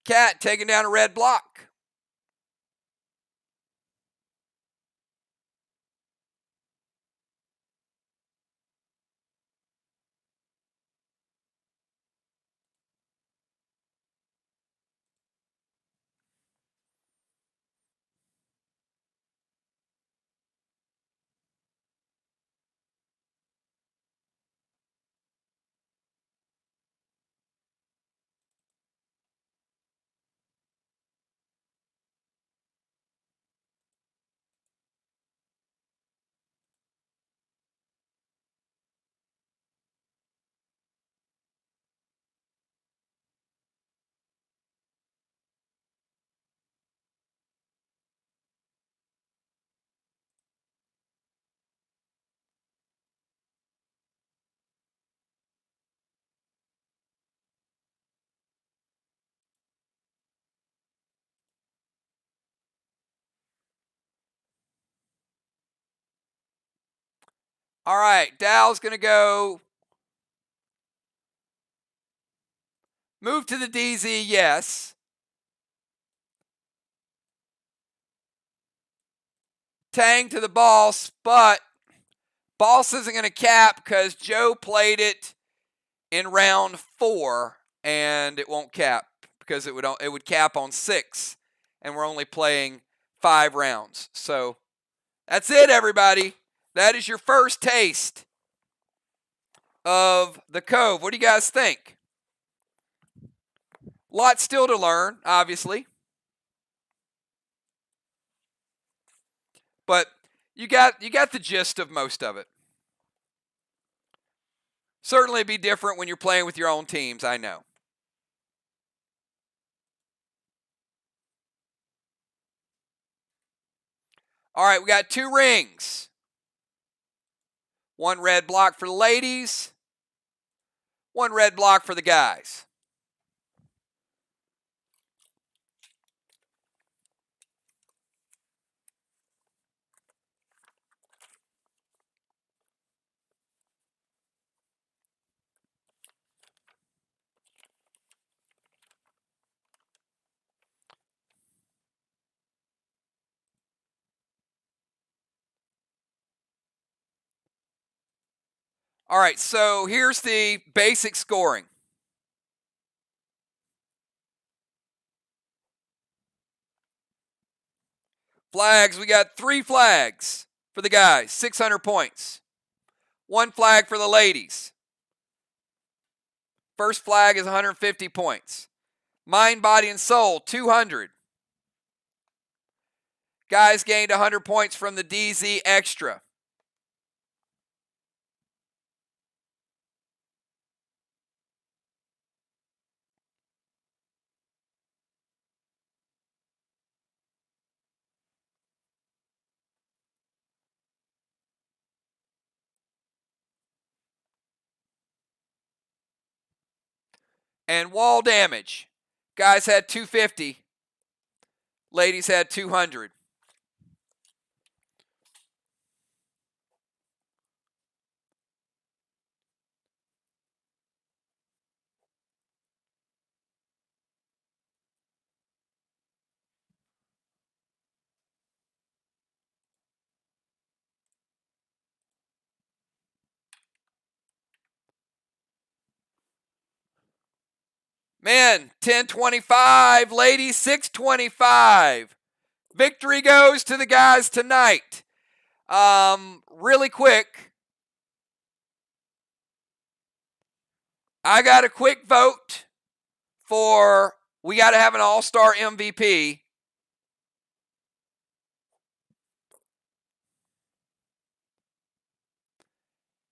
Cat taking down a red block. All right, Dow's going to go. Move to the DZ, yes. Tang to the boss, but boss isn't going to cap because Joe played it in round 4, and it won't cap because it would cap on 6, and we're only playing 5 rounds. So that's it, everybody. That is your first taste of the Cove. What do you guys think? Lots still to learn, obviously. But you got the gist of most of it. Certainly be different when you're playing with your own teams, I know. All right, we got 2 rings. 1 red block for the ladies, 1 red block for the guys. All right, so here's the basic scoring. Flags, we got 3 flags for the guys, 600 points. 1 flag for the ladies. First flag is 150 points. Mind, Body, and Soul, 200. Guys gained 100 points from the DZ Extra. And wall damage. Guys had 250. Ladies had 200. Men, 1025. Ladies, 625. Victory goes to the guys tonight. Really quick, I got a quick vote for, we got to have an all-star MVP.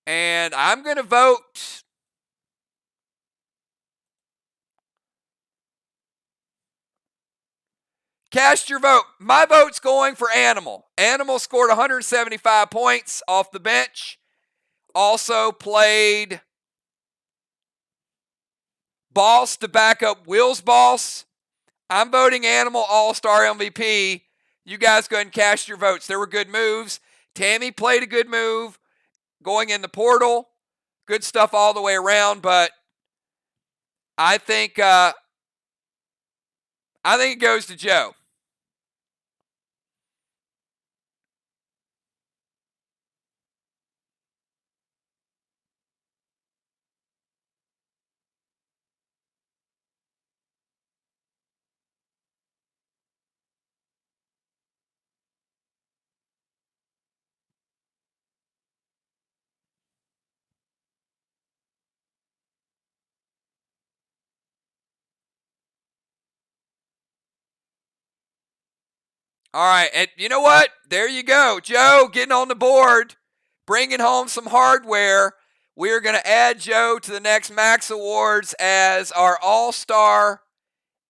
And I'm going to vote cast your vote. My vote's going for Animal. Animal scored 175 points off the bench. Also played Boss to back up Will's Boss. I'm voting Animal All-Star MVP. You guys go ahead and cast your votes. There were good moves. Tammy played a good move going in the portal. Good stuff all the way around, but I think it goes to Joe. All right, and you know what? There you go. Joe getting on the board, bringing home some hardware. We're going to add Joe to the next Max Awards as our All-Star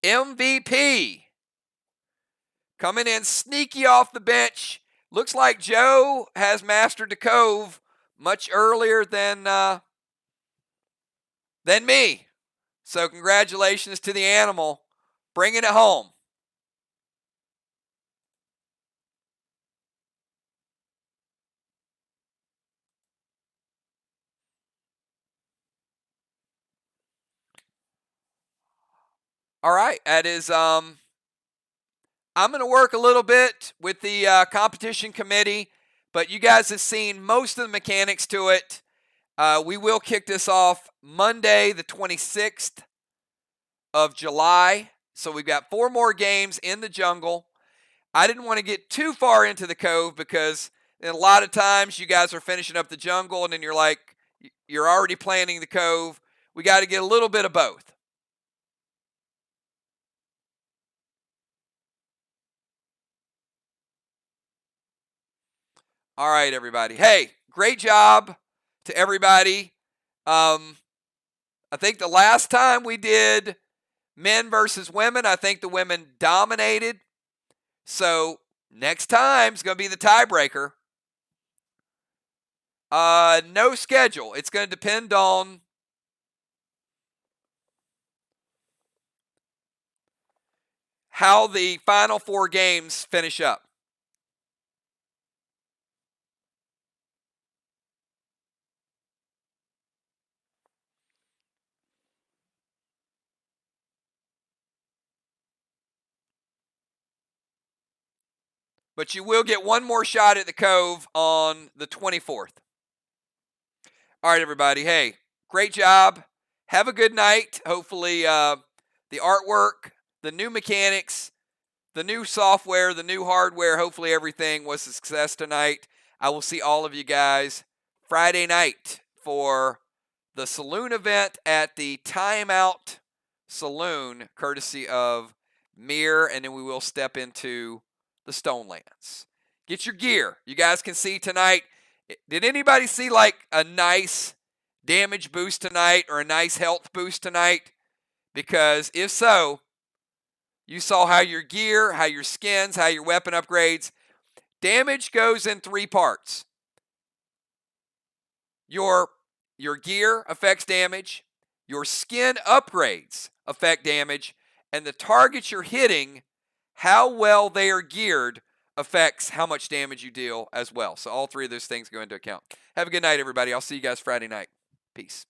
MVP. Coming in sneaky off the bench. Looks like Joe has mastered the Cove much earlier than me. So congratulations to the Animal, bringing it home. All right, that is I'm going to work a little bit with the competition committee, but you guys have seen most of the mechanics to it. We will kick this off Monday, the 26th of July. So we've got 4 more games in the jungle. I didn't want to get too far into the Cove because a lot of times you guys are finishing up the jungle and then you're like, you're already planning the Cove. We got to get a little bit of both. All right, everybody. Hey, great job to everybody. I think the last time we did men versus women, I think the women dominated. So Next time's going to be the tiebreaker. No schedule. It's going to depend on how the final 4 games finish up. But you will get one more shot at the Cove on the 24th. All right, everybody. Hey, great job. Have a good night. Hopefully, the artwork, the new mechanics, the new software, the new hardware, hopefully everything was a success tonight. I will see all of you guys Friday night for the saloon event at the Timeout Saloon, courtesy of Mir, and then we will step into the Stonelands. Get your gear. You guys can see tonight. Did anybody see like a nice damage boost tonight or a nice health boost tonight? Because if so, you saw how your gear, how your skins, how your weapon upgrades. Damage goes in 3 parts. Your gear affects damage, your skin upgrades affect damage, and the targets you're hitting, how well they are geared, affects how much damage you deal as well. So all 3 of those things go into account. Have a good night, everybody. I'll see you guys Friday night. Peace.